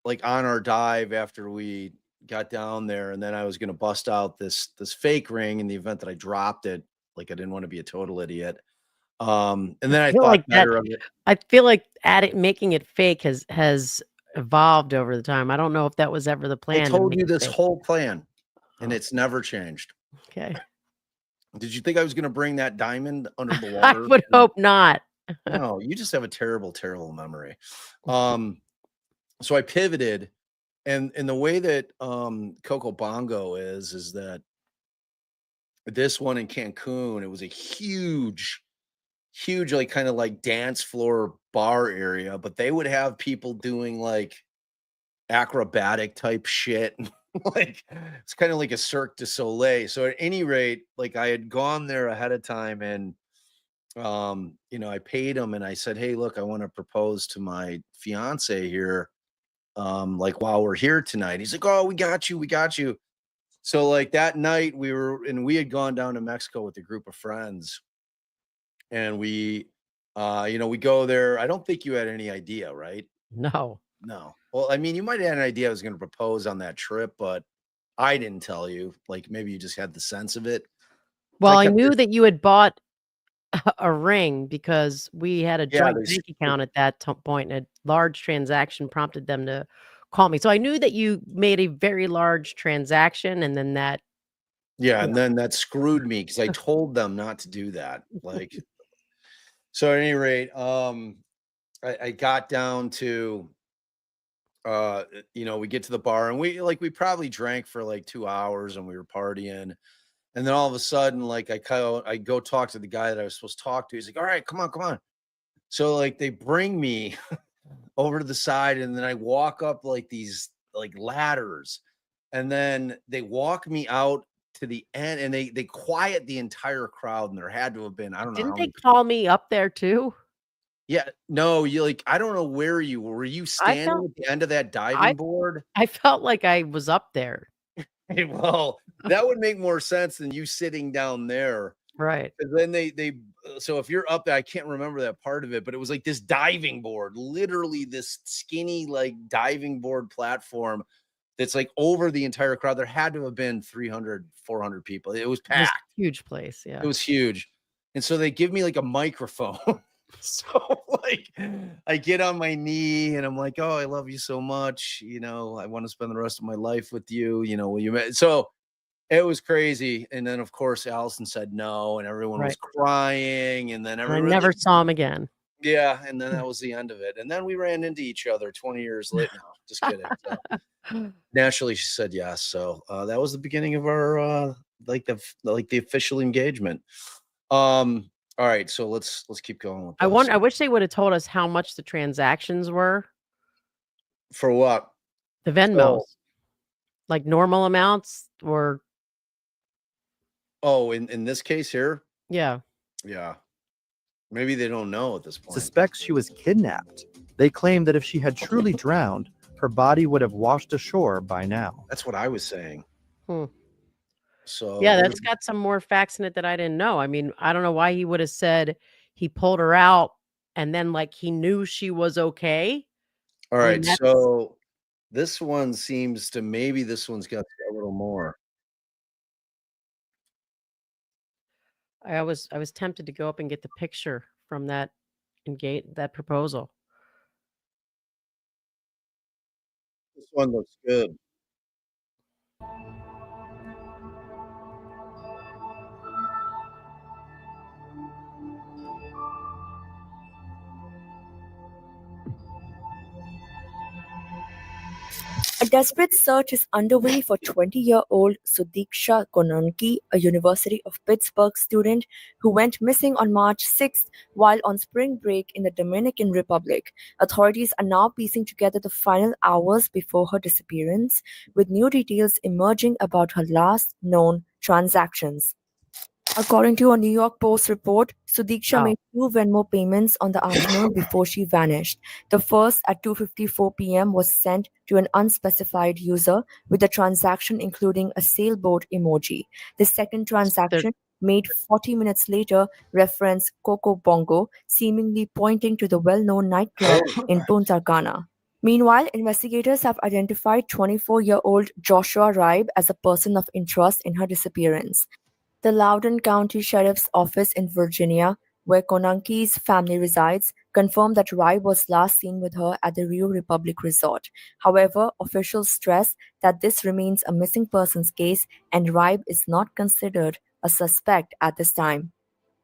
like on our dive after we got down there, and then I was going to bust out this fake ring in the event that I dropped it. Like I didn't want to be a total idiot. And then I thought like better of it. I feel like making it fake has evolved over the time. I don't know if that was ever the plan. I told you this whole plan, and it's never changed. Okay. Did you think I was going to bring that diamond under the I water? would hope not. No, you just have a terrible, terrible memory. So I pivoted, and the way that Coco Bongo is that this one in Cancun, it was a huge like kind of like dance floor bar area, but they would have people doing like acrobatic type shit. Like it's kind of like a Cirque du Soleil. So at any rate, like I had gone there ahead of time, and I paid him, and I said, hey, look, I want to propose to my fiance here. Like while we're here tonight. He's like, oh, we got you. So like that night we had gone down to Mexico with a group of friends, and we go there. I don't think you had any idea, right? No. Well, I mean, you might have had an idea I was going to propose on that trip, but I didn't tell you. Like maybe you just had the sense of it. Well, I knew that you had bought a ring because we had a joint bank account at that point, and a large transaction prompted them to call me. So I knew that you made a very large transaction, and then that. Yeah, and then that screwed me because I told them not to do that. Like, so at any rate, I got down to, we get to the bar, and we probably drank for like 2 hours, and we were partying. And then all of a sudden, like I go talk to the guy that I was supposed to talk to. He's like, all right, come on. So like they bring me over to the side, and then I walk up like these like ladders, and then they walk me out to the end, and they quiet the entire crowd, and there had to have been, I don't know Didn't how they many. call me up there too? Yeah, no, you like, I don't know where you were. Were you I standing felt at the end of that I diving board? I felt like I was up there. Hey, well, that would make more sense than you sitting down there. Right. 'Cause then so if you're up there, I can't remember that part of it, but it was like this diving board, literally this skinny, like, diving board platform that's like over the entire crowd. There had to have been 300, 400 people. It was It was packed. a huge place, It yeah. was huge. And so they give me like a microphone. So like I get on my knee and I'm like, "Oh, I love you so much. I want to spend the rest of my life with you. Will you?" So it was crazy. And then of course Allison said no, and everyone was Right. crying. And then And I everyone, never saw him again. yeah, and then that was the end of it. And then we ran into each other 20 years later. No, just kidding. So, naturally, she said yes. So that was the beginning of our the official engagement. All right, so let's keep going with this. I wish they would have told us how much the transactions were, For what? the Venmos. Like normal amounts or Oh, in this case here, yeah. yeah, maybe they don't know at this point. Suspects she was kidnapped. They claim that if she had truly drowned, her body would have washed ashore by now. That's what I was saying. Hmm. So Yeah, there's- that's got some more facts in it that I didn't know. I mean, I don't know why he would have said he pulled her out and then like he knew she was okay. all I mean, right. that's So this one seems to, maybe this one's got a little more. I was tempted to go up and get the picture from that that proposal. This one looks good. A desperate search is underway for 20-year-old Sudiksha Konanki, a University of Pittsburgh student who went missing on March 6th while on spring break in the Dominican Republic. Authorities are now piecing together the final hours before her disappearance, with new details emerging about her last known transactions. According to a New York Post report, Sudiksha Wow. made 2 Venmo payments on the afternoon before she vanished. The first at 2:54 p.m. was sent to an unspecified user with a transaction including a sailboat emoji. The second transaction, made 40 minutes later, referenced Coco Bongo, seemingly pointing to the well-known nightclub in Punta Cana. Meanwhile, investigators have identified 24-year-old Joshua Riibe as a person of interest in her disappearance. The Loudoun County Sheriff's Office in Virginia, where Konanki's family resides, confirmed that Riibe was last seen with her at the Rio Republic Resort. However, officials stress that this remains a missing persons case and Riibe is not considered a suspect at this time.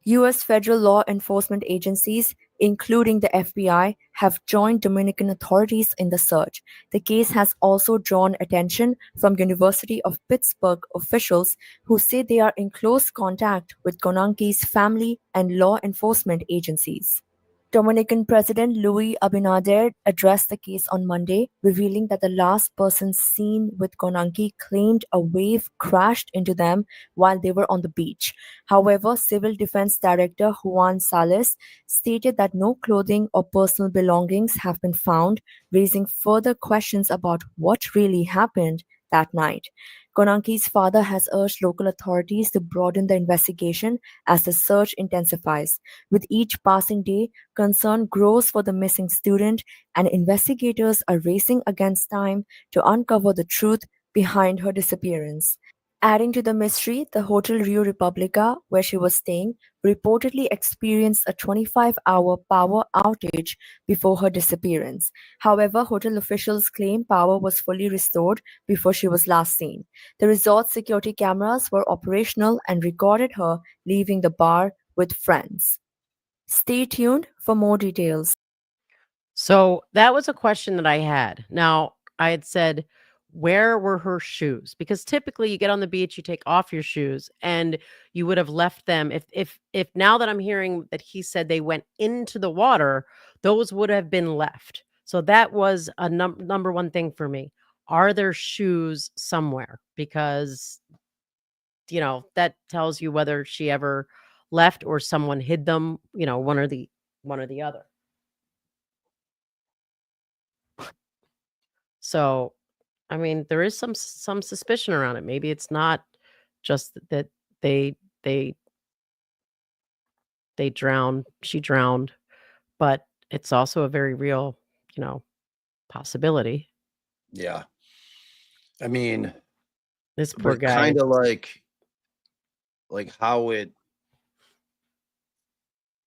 U.S. federal law enforcement agencies, including the FBI, have joined Dominican authorities in the search. The case has also drawn attention from University of Pittsburgh officials who say they are in close contact with Konanki's family and law enforcement agencies. Dominican President Luis Abinader addressed the case on Monday, revealing that the last person seen with Konanki claimed a wave crashed into them while they were on the beach. However, Civil Defense Director Juan Salas stated that no clothing or personal belongings have been found, raising further questions about what really happened that night. Konanki's father has urged local authorities to broaden the investigation as the search intensifies. With each passing day, concern grows for the missing student, and investigators are racing against time to uncover the truth behind her disappearance. Adding to the mystery, the Hotel Rio Republica, where she was staying, reportedly experienced a 25-hour power outage before her disappearance. However, hotel officials claim power was fully restored before she was last seen. The resort's security cameras were operational and recorded her leaving the bar with friends. Stay tuned for more details. So that was a question that I had. Now, I had said, where were her shoes? Because typically you get on the beach, you take off your shoes and you would have left them. If now that I'm hearing that he said they went into the water, those would have been left. So that was a number one thing for me. Are there shoes somewhere? Because that tells you whether she ever left or someone hid them, one or the other. So, I mean, there is some suspicion around it. Maybe it's not just that they they she drowned, but it's also a very real, possibility. Yeah. I mean, This poor but guy. kind of like how it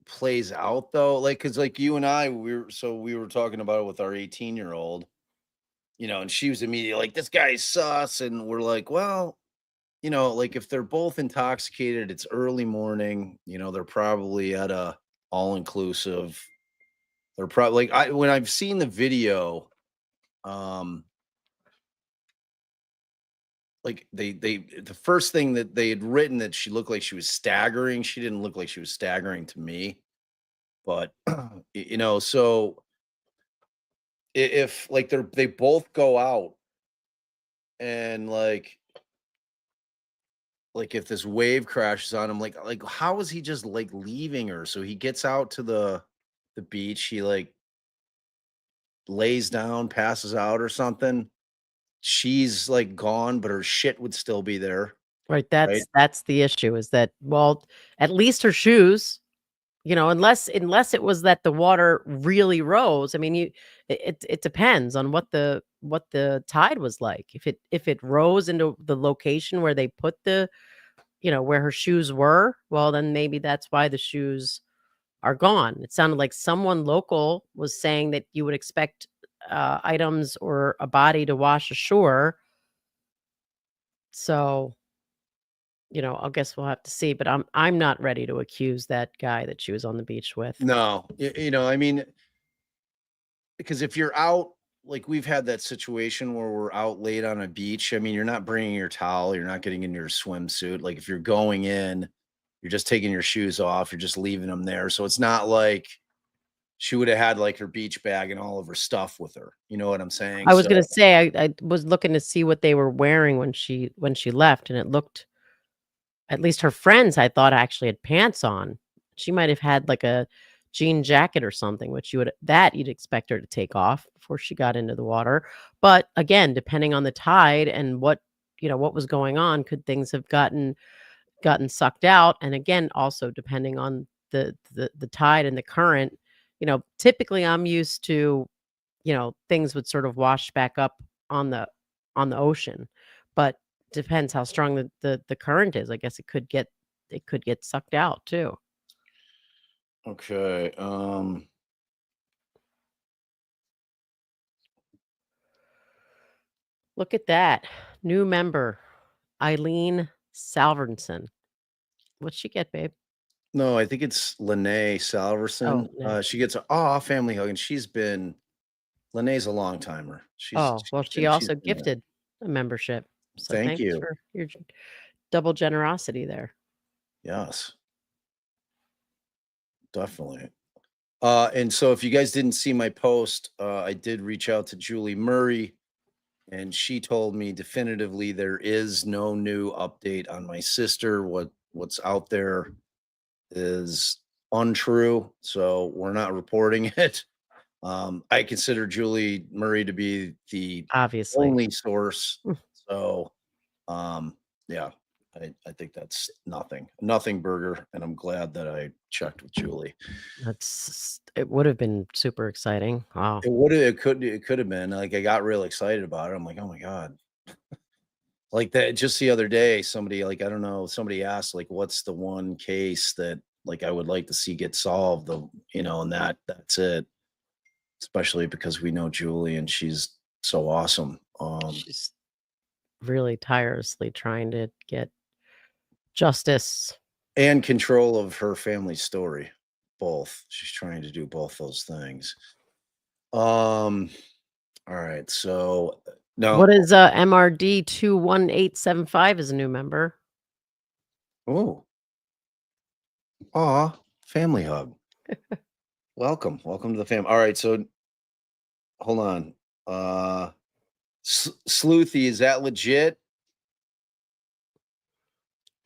plays out though, like because like you and I we were talking about it with our 18-year-old, and she was immediately like, this guy's sus, and we're like, well, like if they're both intoxicated, it's early morning, they're probably at a all-inclusive. They're probably like when I've seen the video, like the first thing that they had written that she looked like she was staggering. She didn't look like she was staggering to me, but so if like they both go out and like if this wave crashes on him, like how is he just like leaving her? So he gets out to the beach, he like lays down, passes out or something. She's like gone, but her shit would still be there. Right. Right. That's the issue, is that, well, at least her shoes, unless it was that the water really rose. I mean, it depends on what the tide was like. If it rose into the location where they put where her shoes were, well, then maybe that's why the shoes are gone. It sounded like someone local was saying that you would expect items or a body to wash ashore. So, I guess we'll have to see, but I'm not ready to accuse that guy that she was on the beach with. No, I mean, because if you're out, like we've had that situation where we're out late on a beach. I mean, you're not bringing your towel, you're not getting in your swimsuit. Like if you're going in, you're just taking your shoes off, you're just leaving them there. So it's not like she would have had like her beach bag and all of her stuff with her. You know what I'm saying? I was So gonna say I was looking to see what they were wearing when she left, and it looked, at least her friends, I thought, actually had pants on. She might have had like a jean jacket or something, which you'd expect her to take off before she got into the water. But again, depending on the tide and what was going on, could things have gotten sucked out? And again, also depending on the tide and the current. Typically I'm used to, things would sort of wash back up on the ocean, but depends how strong the current is. I guess it could get sucked out too. okay. Look at that. New member, Eileen Salverson. What'd she get, babe? No, I think it's Lene Salverson. Lene. She gets a family hug, and Lene's a long timer. Well, she also gifted a membership. So Thank thanks you. for your double generosity there. Yes, definitely. And so if you guys didn't see my post, I did reach out to Julie Murray, and she told me definitively there is no new update on my sister. What's out there is untrue, so we're not reporting it. I consider Julie Murray to be the Obviously only source. So, yeah, I think that's nothing burger, and I'm glad that I checked with Julie. It would have been super exciting. Wow. It could have been like, I got real excited about it. I'm like, oh my God. Like that just the other day, somebody, like, I don't know, somebody asked like, what's the one case that like I would like to see get solved, and that's it. Especially because we know Julie and she's so awesome. She's really tirelessly trying to get justice and control of her family story. Both. She's trying to do both those things. All right. So no. What is MRD 21875 is a new member? Oh. Family hug. Welcome to the family. All right, so hold on. Sleuthy, is that legit?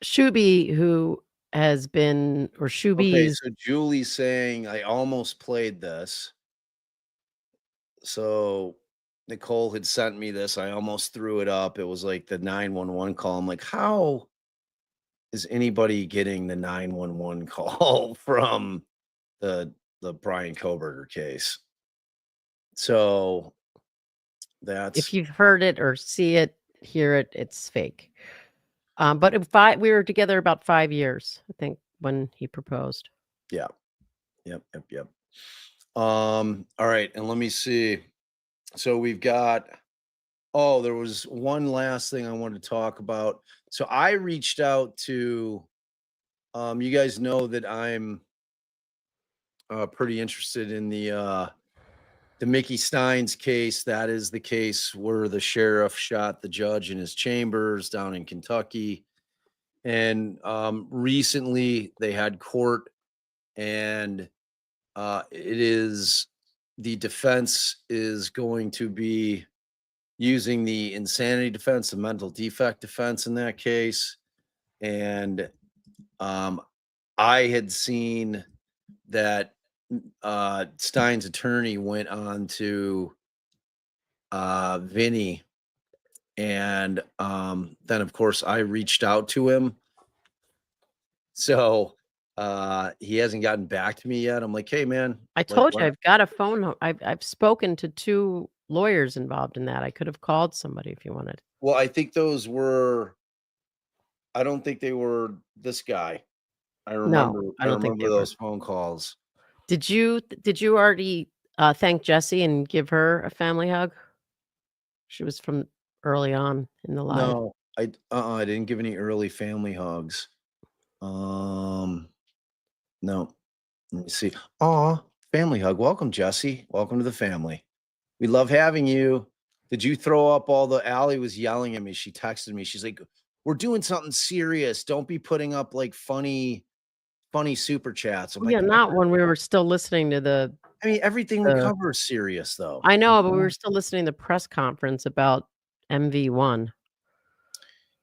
Shuby, who has been, or Okay, Shuby's, so Julie's saying I almost played this. So Nicole had sent me this. I almost threw it up. It was like the 911 call. I'm like, how is anybody getting the 911 call from the Brian Koberger case? So that's if you've heard it or see it, hear it, it's fake. But we were together about 5 years, I think, when he proposed. yeah. Yep. All right, and let me see. So we've got there was one last thing I wanted to talk about. So I reached out to you guys know that I'm pretty interested in the Mickey Steins case. That is the case where the sheriff shot the judge in his chambers down in Kentucky. And recently they had court, and it is the defense is going to be using the insanity defense, the mental defect defense in that case. And I had seen that Stein's attorney went on to Vinny, and then of course I reached out to him. So he hasn't gotten back to me yet. I'm like, hey man, I like, told you what- I've got a phone. I've spoken to 2 lawyers involved in that. I could have called somebody if you wanted. Well, I think those were. I don't think they were this guy. I remember. No, I I don't think remember they were. those phone calls. Did you already thank Jessie and give her a family hug? She was from early on in the live. No, I didn't give any early family hugs. No. Let me see. Aw, family hug. Welcome, Jesse. Welcome to the family. We love having you. Did you throw up all the Allie was yelling at me? She texted me. She's like, we're doing something serious. Don't be putting up like funny super chats. I'm Yeah, like, not when we were still listening to the. I mean, everything we the- cover is serious though. I know, but we were still listening to the press conference about MV1.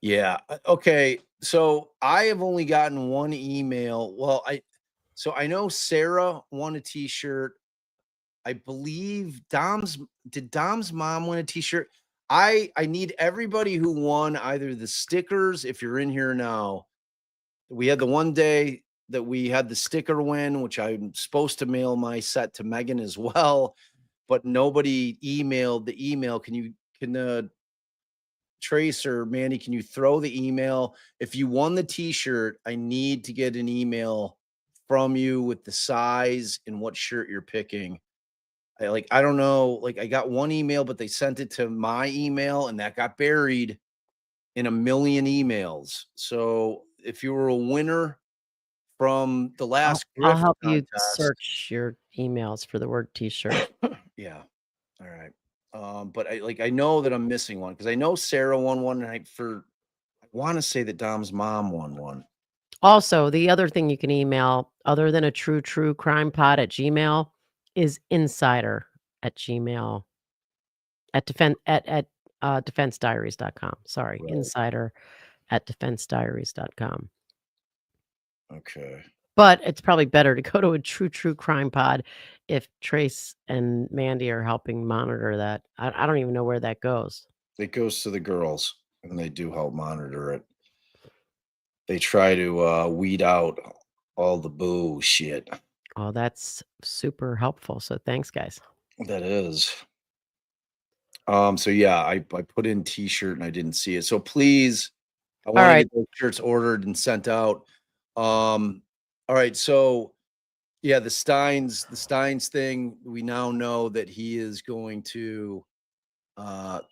Yeah. Okay. So I have only gotten one email. Well, I know Sarah won a t-shirt. I believe did Dom's mom win a t-shirt? I need everybody who won either the stickers, if you're in here now. We had the one day that we had the sticker win, which I'm supposed to mail my set to Megan as well, but nobody emailed the email. Can Trace or Mandy, can you throw the email? If you won the t-shirt, I need to get an email from you with the size and what shirt you're picking. I don't know, like I got one email, but they sent it to my email and that got buried in a million emails. So if you were a winner from the last I'll Grift help you contest, search your emails for the word t-shirt. yeah. All right. But I know that I'm missing one because I know Sarah won one, and I want to say that Dom's mom won one. Also, the other thing you can email, other than a true crime pod at Gmail, is insider at Gmail at defensediaries.com. Sorry, Right. insider at defensediaries.com. Okay. But it's probably better to go to a true crime pod if Trace and Mandy are helping monitor that. I don't even know where that goes. It goes to the girls, and they do help monitor it. They try to weed out all the bullshit. Oh, that's super helpful. So thanks, guys. That is. So yeah, I put in t-shirt and I didn't see it. So please, I want to right. get those shirts ordered and sent out. All right, so yeah, the Steins thing, we now know that he is going to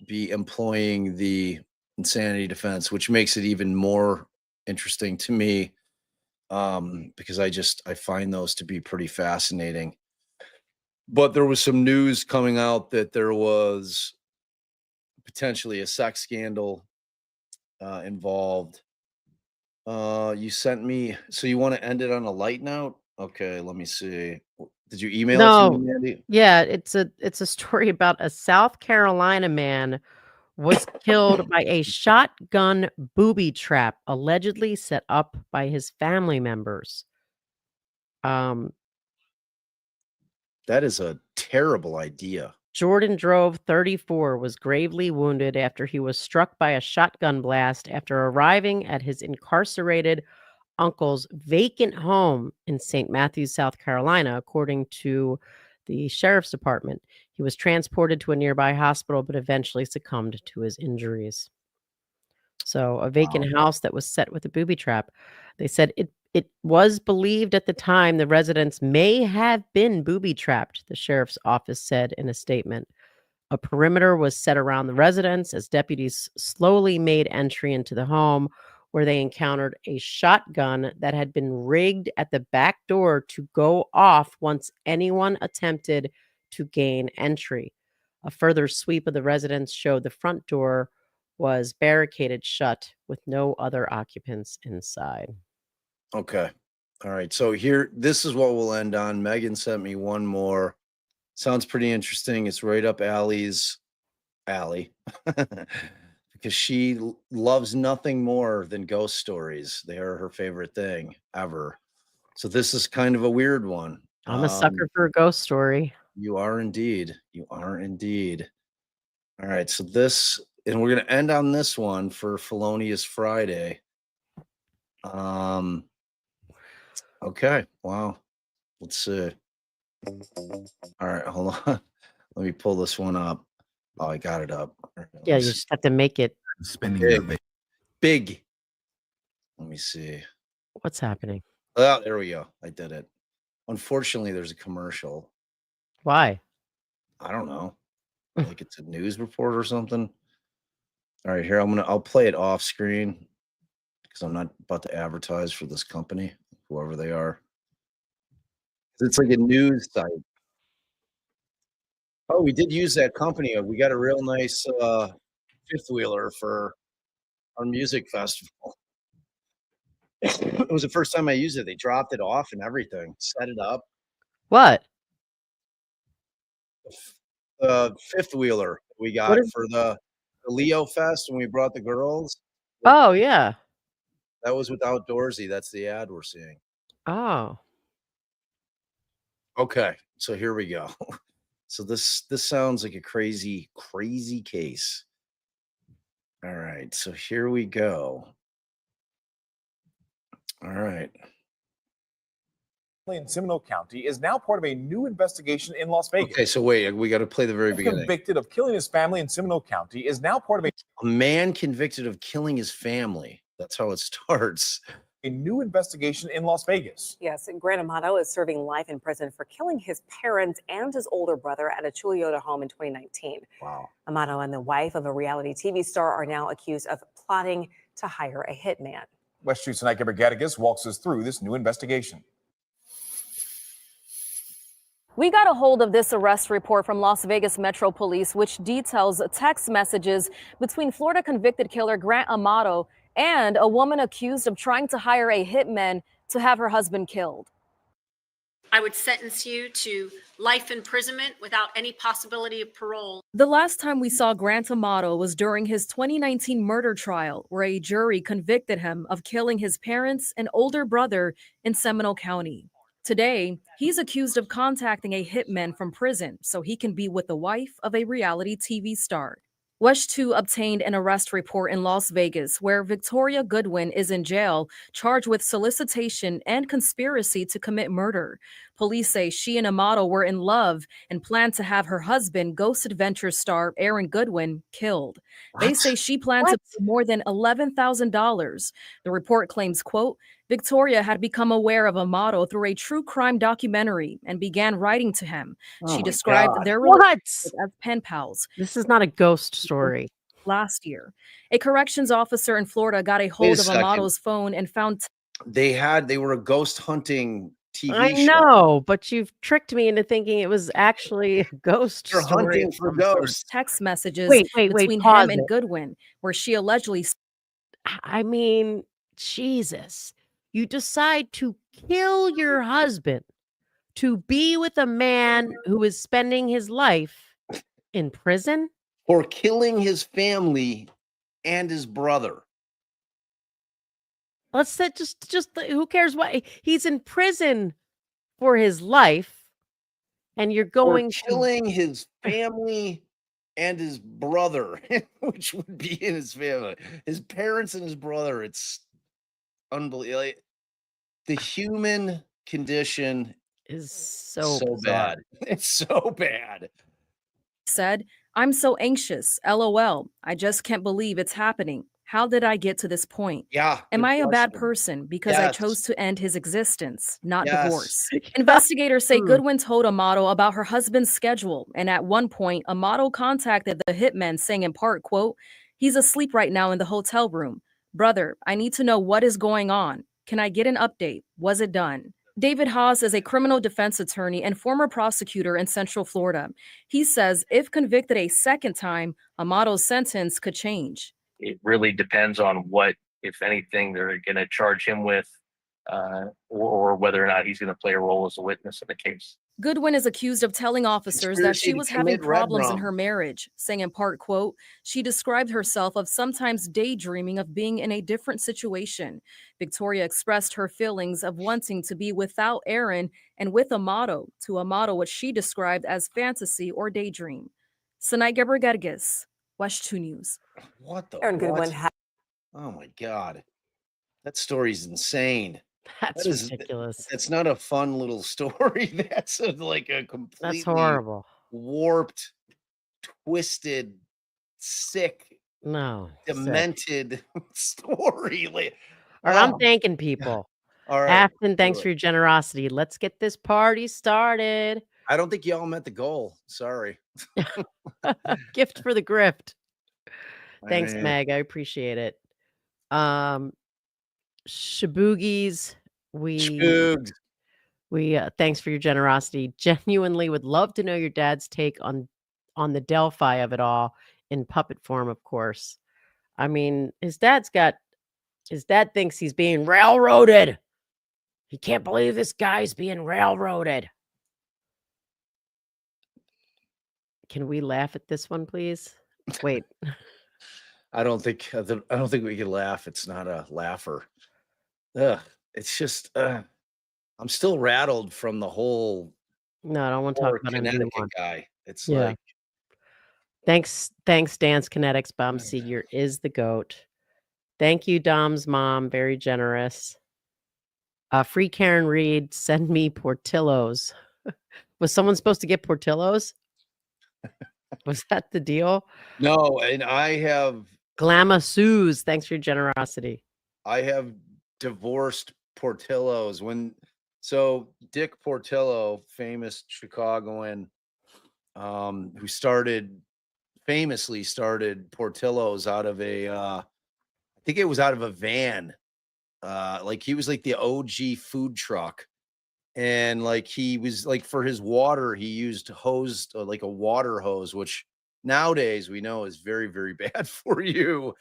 be employing the insanity defense, which makes it even more interesting to me. Because I find those to be pretty fascinating. But there was some news coming out that there was potentially a sex scandal involved. You sent me, so you want to end it on a light note? Okay, let me see. Did you email it to me, No. Mandy? Yeah, it's a story about a South Carolina man was killed by a shotgun booby trap allegedly set up by his family members. That is a terrible idea. Jordan Drove, 34, was gravely wounded after he was struck by a shotgun blast after arriving at his incarcerated uncle's vacant home in St. Matthews, South Carolina, according to the sheriff's department. He was transported to a nearby hospital, but eventually succumbed to his injuries. So a vacant house that was set with a booby trap. They said it was believed at the time the residents may have been booby trapped, the sheriff's office said in a statement. A perimeter was set around the residence as deputies slowly made entry into the home, where they encountered a shotgun that had been rigged at the back door to go off once anyone attempted to gain entry. A further sweep of the residence showed the front door was barricaded shut with no other occupants inside. Okay. All right. So here, this is what we'll end on. Megan sent me one more. Sounds pretty interesting. It's right up Allie's alley because she loves nothing more than ghost stories. They are her favorite thing ever. So this is kind of a weird one. I'm a sucker for a ghost story. You are indeed. You are indeed. All right. So this, and we're going to end on this one for Felonious Friday. Okay. Wow. Let's see. All right. Hold on. Let me pull this one up. Oh, I got it up. Yeah, you just have to make it big. Let me see. What's happening? Oh, there we go. I did it. Unfortunately, there's a commercial. Why? I don't know. Like it's a news report or something. All right, here I'll play it off screen because I'm not about to advertise for this company, whoever they are. It's like a news site. Oh, we did use that company. We got a real nice fifth wheeler for our music festival. It was the first time I used it. They dropped it off and everything, set it up. What? Fifth wheeler we got for the Leo Fest when we brought the girls. Oh, yeah. That was with Outdoorsy. That's the ad we're seeing. Oh. Okay, so here we go. So this sounds like a crazy case. All right, so here we go. All right. In Seminole County is now part of a new investigation in Las Vegas. Okay, so wait, we got to play the very beginning. Convicted of killing his family in Seminole County is now part of a man convicted of killing his family. That's how it starts. A new investigation in Las Vegas. Yes, Grant Amato is serving life in prison for killing his parents and his older brother at a Toyota home in 2019. Wow. Amato and the wife of a reality TV star are now accused of plotting to hire a hitman. West Street's tonight, Gabor Gattagas walks us through this new investigation. We got a hold of this arrest report from Las Vegas Metro Police, which details text messages between Florida convicted killer Grant Amato and a woman accused of trying to hire a hitman to have her husband killed. I would sentence you to life imprisonment without any possibility of parole. The last time we saw Grant Amato was during his 2019 murder trial, where a jury convicted him of killing his parents and older brother in Seminole County. Today, he's accused of contacting a hitman from prison so he can be with the wife of a reality TV star. WESH 2 obtained an arrest report in Las Vegas where Victoria Goodwin is in jail, charged with solicitation and conspiracy to commit murder. Police say she and Amato were in love and planned to have her husband, Ghost Adventure star Aaron Goodwin, killed. They say she planned to pay more than $11,000. The report claims, quote, Victoria had become aware of Amato through a true crime documentary and began writing to him. She described their relationship as pen pals. This is not a ghost story. Last year, a corrections officer in Florida got a hold of Amato's phone and found They were a ghost hunting TV I show. know, but you've tricked me into thinking it was actually a ghost They're story. hunting for ghosts. text messages Wait, between pause him and it. Goodwin, where she allegedly I mean, Jesus. You decide to kill your husband to be with a man who is spending his life in prison? for killing his family and his brother. Let's say just who cares what he's in prison for his life, and you're For going killing his family and his brother, which would be in his family, his parents and his brother. It's unbelievable. Like, the human condition is so bad. It's so bad. Said, I'm so anxious. LOL. I just can't believe it's happening. How did I get to this point? Yeah. Am good I a bad question. person because I Yes. chose to end his existence, not Yes. divorce? Investigators say Hmm. Goodwin told a model about her husband's schedule, and at one point, a model contacted the hitman saying in part, quote, he's asleep right now in the hotel room. Brother, I need to know what is going on. Can I get an update? Was it done? David Haas is a criminal defense attorney and former prosecutor in Central Florida. He says if convicted a second time, a model's sentence could change. It really depends on what, if anything, they're going to charge him with, or whether or not he's going to play a role as a witness in the case. Goodwin is accused of telling officers that Conspiracy she to was having commit red problems in rum. her marriage, saying in part, quote, she described herself of sometimes daydreaming of being in a different situation. Victoria expressed her feelings of wanting to be without Aaron and with a model, to a model which she described as fantasy or daydream. Sanai Gebergerges, West 2 News. What the Aaron Goodwin what? Oh my God. That story's insane. That's That is ridiculous. That's not a fun little story. That's like a That's completely horrible. warped, twisted, sick, No, sick. demented story. Like, All right, I'm oh, thanking people. all right. Afton, thanks do for it. your generosity. Let's get this party started. I don't think y'all met the goal. Sorry. Gift for the grift. Thanks, mean, Meg. I appreciate it. Shaboogies, Spoogs. we thanks for your generosity. Genuinely would love to know your dad's take on the Delphi of it all in puppet form, of course. I mean, his dad thinks he's being railroaded. He can't believe this guy's being railroaded. Can we laugh at this one, please? Wait. I don't think we can laugh. It's not a laugher. Ugh, it's just I'm still rattled from the whole No, I don't want to talk poor about him Connecticut anymore. guy. It's Yeah. like Thanks, Dance Kinetics. Bomb Seeger is the GOAT. Thank you, Dom's mom. Very generous. Free Karen Reed, send me Portillo's. Was someone supposed to get Portillo's? Was that the deal? no, and I have Glama Suze, thanks for your generosity. divorced Portillo's so Dick Portillo, famous Chicagoan, who famously started Portillo's out of I think it was out of a van. Like he was like the OG food truck. And like he was like for his water, he used like a water hose, which nowadays we know is very, very bad for you.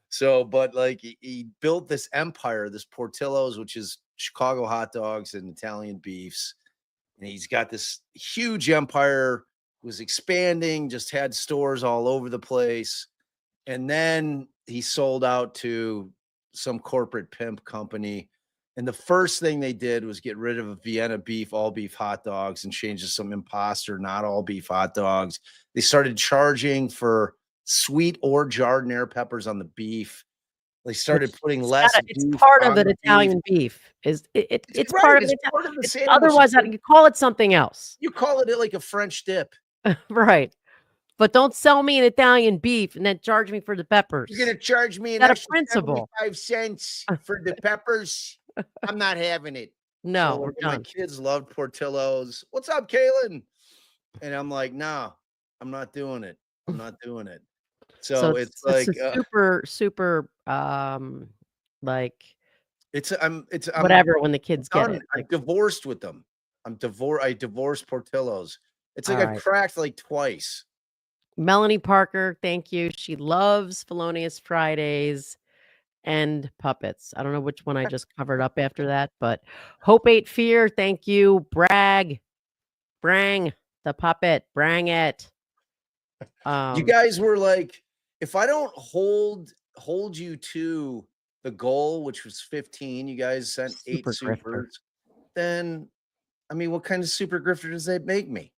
So, but like he built this empire, this Portillo's, which is Chicago hot dogs and Italian beefs. And he's got this huge empire, was expanding, just had stores all over the place. And then he sold out to some corporate pimp company. And the first thing they did was get rid of Vienna beef, all beef hot dogs, and change to some imposter, not all beef hot dogs. They started charging for sweet or giardiniera peppers on the beef. They started putting less. It's beef part of on an the Italian beef. beef. It's Right, part of it's it. part of the sandwich. Otherwise, you call it something else. You call it like a French dip. Right. But don't sell me an Italian beef and then charge me for the peppers. You're gonna charge me an Is that a extra principle? 75 cents for the peppers. I'm not having it. No, So, we're like, my done. kids loved Portillo's. What's up, Kaylin? And I'm like, no, I'm not doing it. I'm not doing it. So it's like a super like I'm whatever when the kids get done. it. I'm divorced with them. I divorced Portillo's. It's like All I've right. cracked like twice. Melanie Parker, thank you. She loves Felonious Fridays and puppets. I don't know which one I just covered up after that, but Hope Ate Fear, thank you. Brang the puppet, brang it. You guys were like, if I don't hold you to the goal, which was 15, you guys sent 8 Super grifter. supers, then I mean, what kind of super grifter does that make me?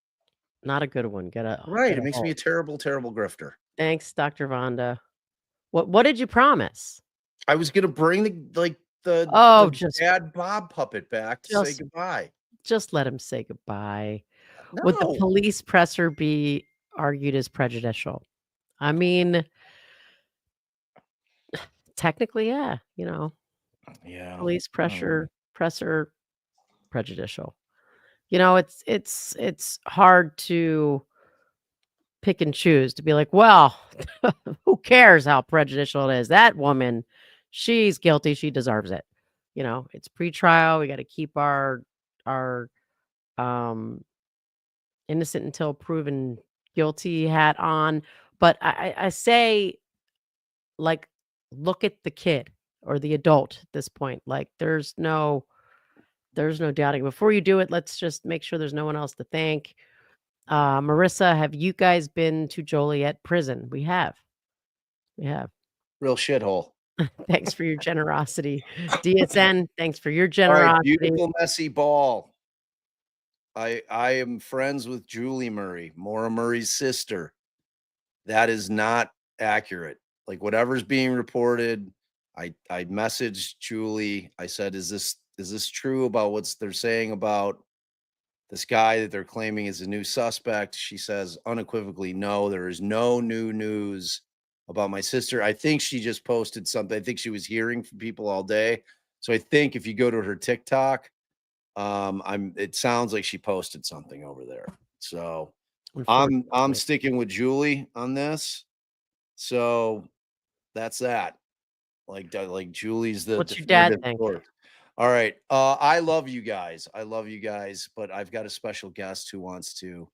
Not a good one. Right. Get It a makes me a hold. terrible, terrible grifter. Thanks, Dr. Vonda. What did you promise? I was gonna bring the Oh, the just bad Bob puppet back to say just goodbye. just let him say goodbye. Would the No. police presser be argued as prejudicial? I mean, technically, yeah, Yeah. police I don't know. presser prejudicial. It's hard to pick and choose to be like, well, who cares how prejudicial it is? That woman, she's guilty. She deserves it. It's pretrial. We got to keep our um innocent until proven guilty hat on. But I say, like, look at the kid or the adult at this point. Like, there's no doubting. Before you do it, let's just make sure there's no one else to thank. Marissa, have you guys been to Joliet prison? We have. Real shithole. Thanks for your generosity. DSN, thanks for your All right, generosity. beautiful messy ball. I am friends with Julie Murray, Maura Murray's sister. That is not accurate. Like, whatever's being reported, I messaged Julie. I said, is this true about what they're saying about this guy that they're claiming is a new suspect? She says unequivocally, no, there is no new news about my sister. I think she just posted something. I think she was hearing from people all day. So I think if you go to her TikTok, it sounds like she posted something over there. So I'm sticking with Julie on this. So that's that. Like Julie's the What's your dad definitive think? source. All right. I love you guys. But I've got a special guest who wants to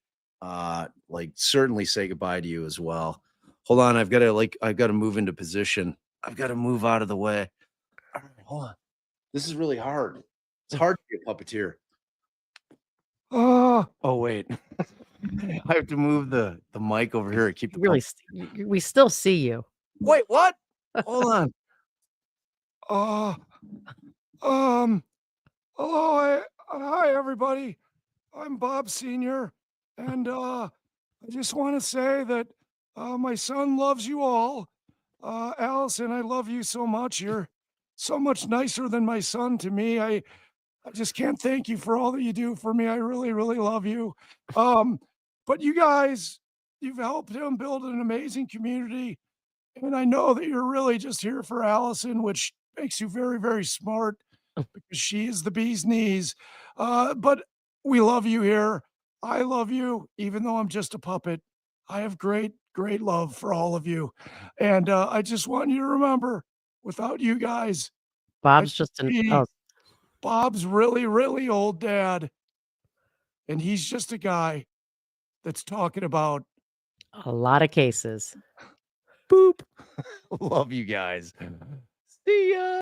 certainly say goodbye to you as well. Hold on. I've got to move into position. I've got to move out of the way. All right, hold on. This is really hard. It's hard to be a puppeteer. Oh wait. I have to move the mic over here to keep the We still see you. Wait, what? Hold on. Hello, hi everybody. I'm Bob Senior, and I just want to say that my son loves you all. Allison, I love you so much. You're so much nicer than my son to me. I just can't thank you for all that you do for me. I really, really love you. But you guys, you've helped him build an amazing community, and I know that you're really just here for Allison, which makes you very, very smart, because she is the bee's knees. But we love you here. I love you, even though I'm just a puppet. I have great, great love for all of you. And I just want you to remember, without you guys, Bob's just Bob's really, really old dad. And he's just a guy that's talking about a lot of cases. Boop. Love you guys. See ya.